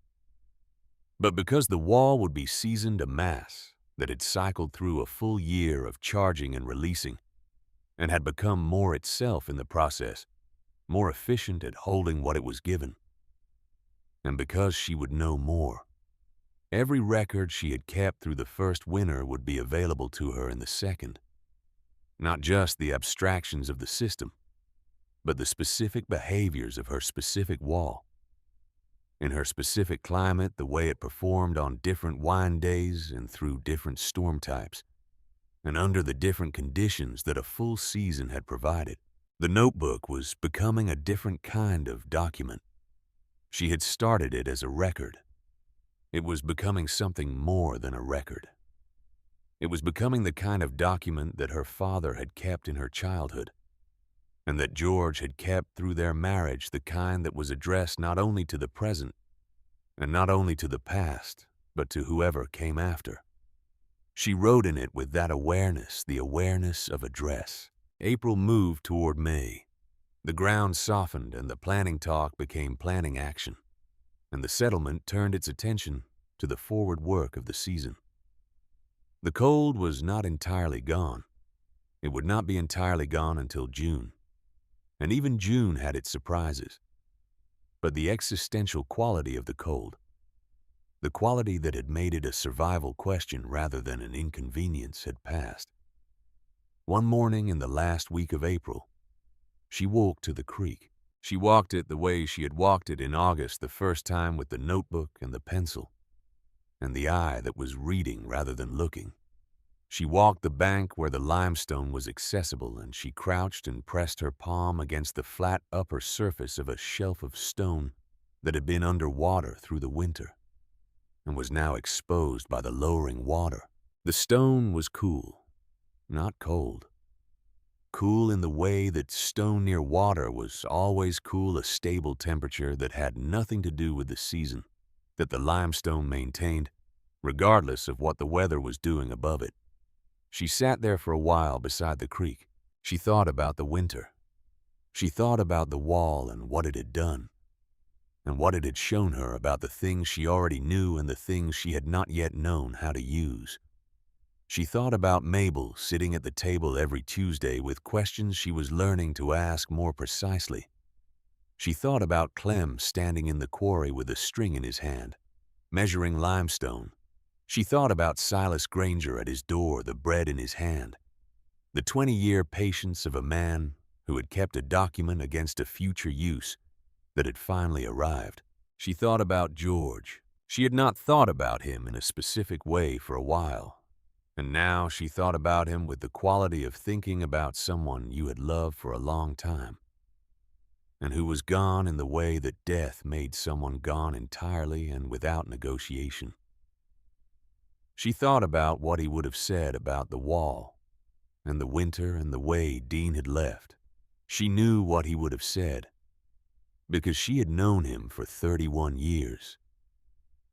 But because the wall would be seasoned a mass that had cycled through a full year of charging and releasing, and had become more itself in the process, more efficient at holding what it was given. And because she would know more, every record she had kept through the first winter would be available to her in the second. Not just the abstractions of the system, but the specific behaviors of her specific wall. In her specific climate, the way it performed on different wine days and through different storm types, and under the different conditions that a full season had provided. The notebook was becoming a different kind of document. She had started it as a record. It was becoming something more than a record. It was becoming the kind of document that her father had kept in her childhood, and that George had kept through their marriage, the kind that was addressed not only to the present, and not only to the past, but to whoever came after. She wrote in it with that awareness, the awareness of address. April moved toward May. The ground softened, and the planning talk became planning action, and the settlement turned its attention to the forward work of the season. The cold was not entirely gone. It would not be entirely gone until June, and even June had its surprises. But the existential quality of the cold, the quality that had made it a survival question rather than an inconvenience, had passed. One morning in the last week of April, she walked to the creek. She walked it the way she had walked it in August the first time, with the notebook and the pencil, and the eye that was reading rather than looking. She walked the bank where the limestone was accessible, and she crouched and pressed her palm against the flat upper surface of a shelf of stone that had been under water through the winter and was now exposed by the lowering water. The stone was cool, not cold. Cool in the way that stone near water was always cool, a stable temperature that had nothing to do with the season, that the limestone maintained, regardless of what the weather was doing above it. She sat there for a while beside the creek. She thought about the winter. She thought about the wall and what it had done, and what it had shown her about the things she already knew and the things she had not yet known how to use. She thought about Mabel sitting at the table every Tuesday with questions she was learning to ask more precisely. She thought about Clem standing in the quarry with a string in his hand, measuring limestone. She thought about Silas Granger at his door, the bread in his hand, the 20-year patience of a man who had kept a document against a future use that had finally arrived. She thought about George. She had not thought about him in a specific way for a while, and now she thought about him with the quality of thinking about someone you had loved for a long time, and who was gone in the way that death made someone gone entirely and without negotiation. She thought about what he would have said about the wall and the winter and the way Dean had left. She knew what he would have said, because she had known him for 31 years,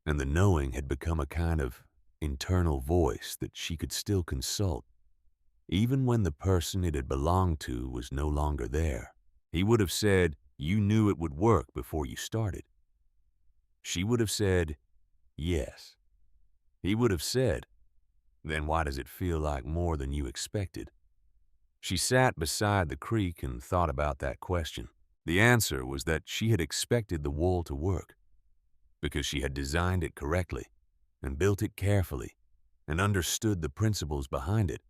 and the knowing had become a kind of internal voice that she could still consult, even when the person it had belonged to was no longer there. He would have said, "You knew it would work before you started." She would have said, "Yes." He would have said, "Then why does it feel like more than you expected?" She sat beside the creek and thought about that question. The answer was that she had expected the wool to work, because she had designed it correctly and built it carefully and understood the principles behind it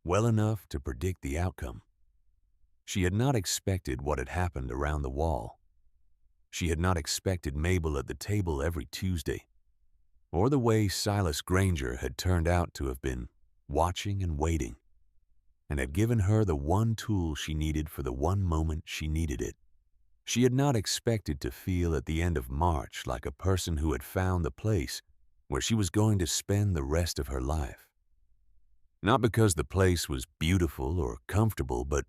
well enough to predict the outcome. She had not expected what had happened around the wall. She had not expected Mabel at the table every Tuesday, or the way Silas Granger had turned out to have been watching and waiting, and had given her the one tool she needed for the one moment she needed it. She had not expected to feel at the end of March like a person who had found the place where she was going to spend the rest of her life. Not because the place was beautiful or comfortable, but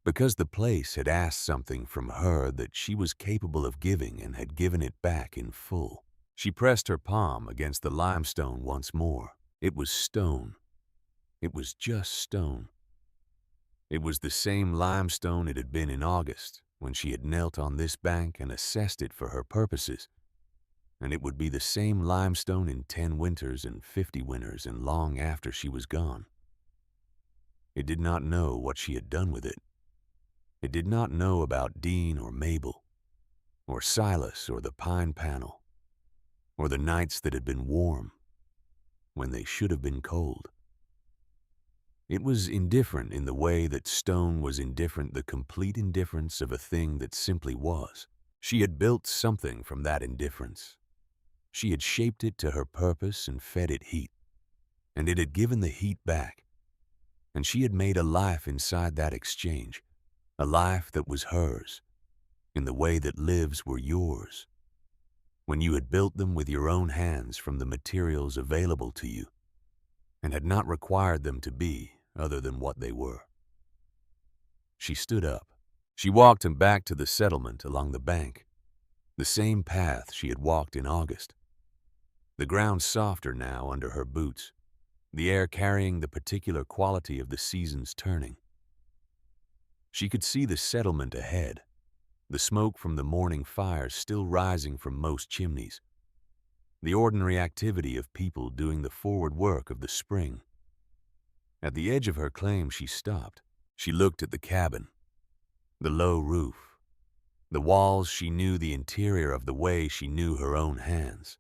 because the place had asked something from her that she was capable of giving and had given it back in full. She pressed her palm against the limestone once more. It was stone. It was just stone. It was the same limestone it had been in August, when she had knelt on this bank and assessed it for her purposes, and it would be the same limestone in 10 winters and 50 winters and long after she was gone. It did not know what she had done with it. It did not know about Dean or Mabel, or Silas or the pine panel, or the nights that had been warm when they should have been cold. It was indifferent in the way that stone was indifferent, the complete indifference of a thing that simply was. She had built something from that indifference. She had shaped it to her purpose and fed it heat, and it had given the heat back. And she had made a life inside that exchange, a life that was hers, in the way that lives were yours, when you had built them with your own hands from the materials available to you, and had not required them to be other than what they were. She stood up. She walked him back to the settlement along the bank, the same path she had walked in August. The ground softer now under her boots, the air carrying the particular quality of the season's turning. She could see the settlement ahead, the smoke from the morning fires still rising from most chimneys, the ordinary activity of people doing the forward work of the spring. At the edge of her claim, she stopped. She looked at the cabin, the low roof, the walls she knew the interior of the way she knew her own hands,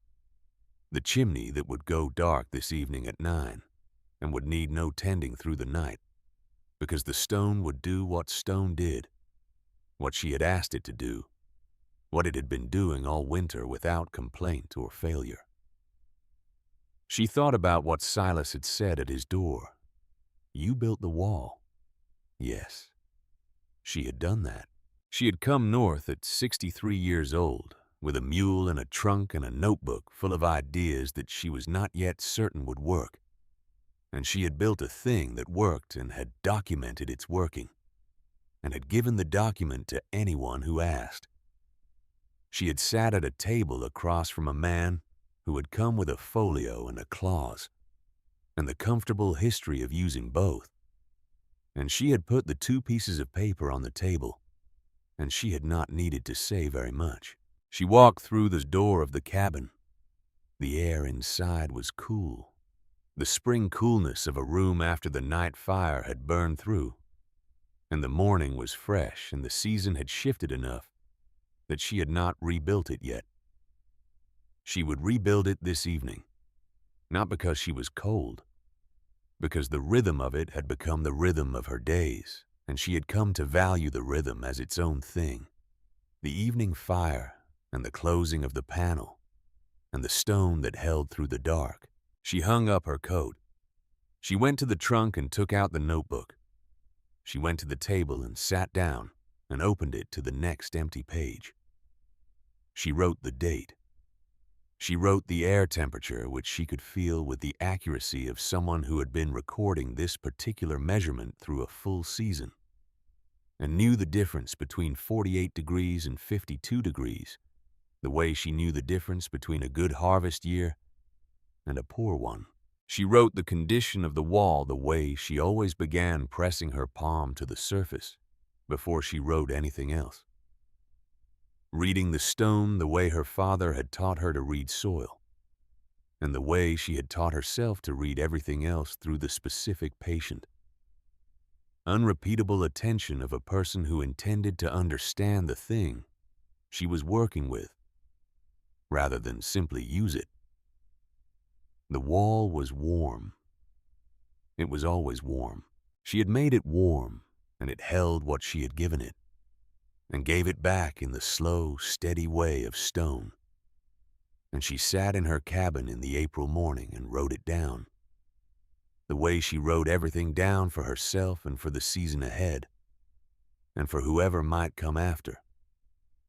the chimney that would go dark this evening at 9 and would need no tending through the night, because the stone would do what stone did, what she had asked it to do, what it had been doing all winter without complaint or failure. She thought about what Silas had said at his door. You built the wall. Yes, she had done that. She had come north at 63 years old, with a mule and a trunk and a notebook full of ideas that she was not yet certain would work. And she had built a thing that worked and had documented its working, and had given the document to anyone who asked. She had sat at a table across from a man who had come with a folio and a clause, and the comfortable history of using both. And she had put the 2 pieces of paper on the table, and she had not needed to say very much. She walked through the door of the cabin. The air inside was cool, the spring coolness of a room after the night fire had burned through, and the morning was fresh, and the season had shifted enough that she had not rebuilt it yet. She would rebuild it this evening, not because she was cold, because the rhythm of it had become the rhythm of her days, and she had come to value the rhythm as its own thing. The evening fire, and the closing of the panel, and the stone that held through the dark. She hung up her coat. She went to the trunk and took out the notebook. She went to the table and sat down and opened it to the next empty page. She wrote the date. She wrote the air temperature, which she could feel with the accuracy of someone who had been recording this particular measurement through a full season, and knew the difference between 48 degrees and 52 degrees, the way she knew the difference between a good harvest year and a poor one. She wrote the condition of the wall the way she always began, pressing her palm to the surface before she wrote anything else. Reading the stone the way her father had taught her to read soil, and the way she had taught herself to read everything else through the specific patient, unrepeatable attention of a person who intended to understand the thing she was working with, rather than simply use it. The wall was warm. It was always warm. She had made it warm, and it held what she had given it, and gave it back in the slow, steady way of stone. And she sat in her cabin in the April morning and wrote it down, the way she wrote everything down for herself and for the season ahead, and for whoever might come after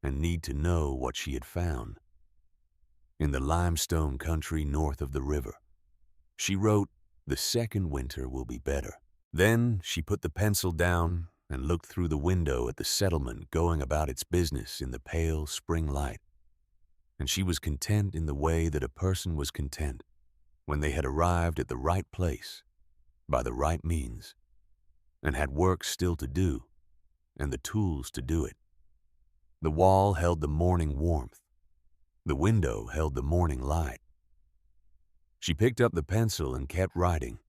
and need to know what she had found. In the limestone country north of the river, she wrote, "The second winter will be better." Then she put the pencil down and looked through the window at the settlement going about its business in the pale spring light. And she was content in the way that a person was content when they had arrived at the right place by the right means and had work still to do and the tools to do it. The wall held the morning warmth. The window held the morning light. She picked up the pencil and kept writing,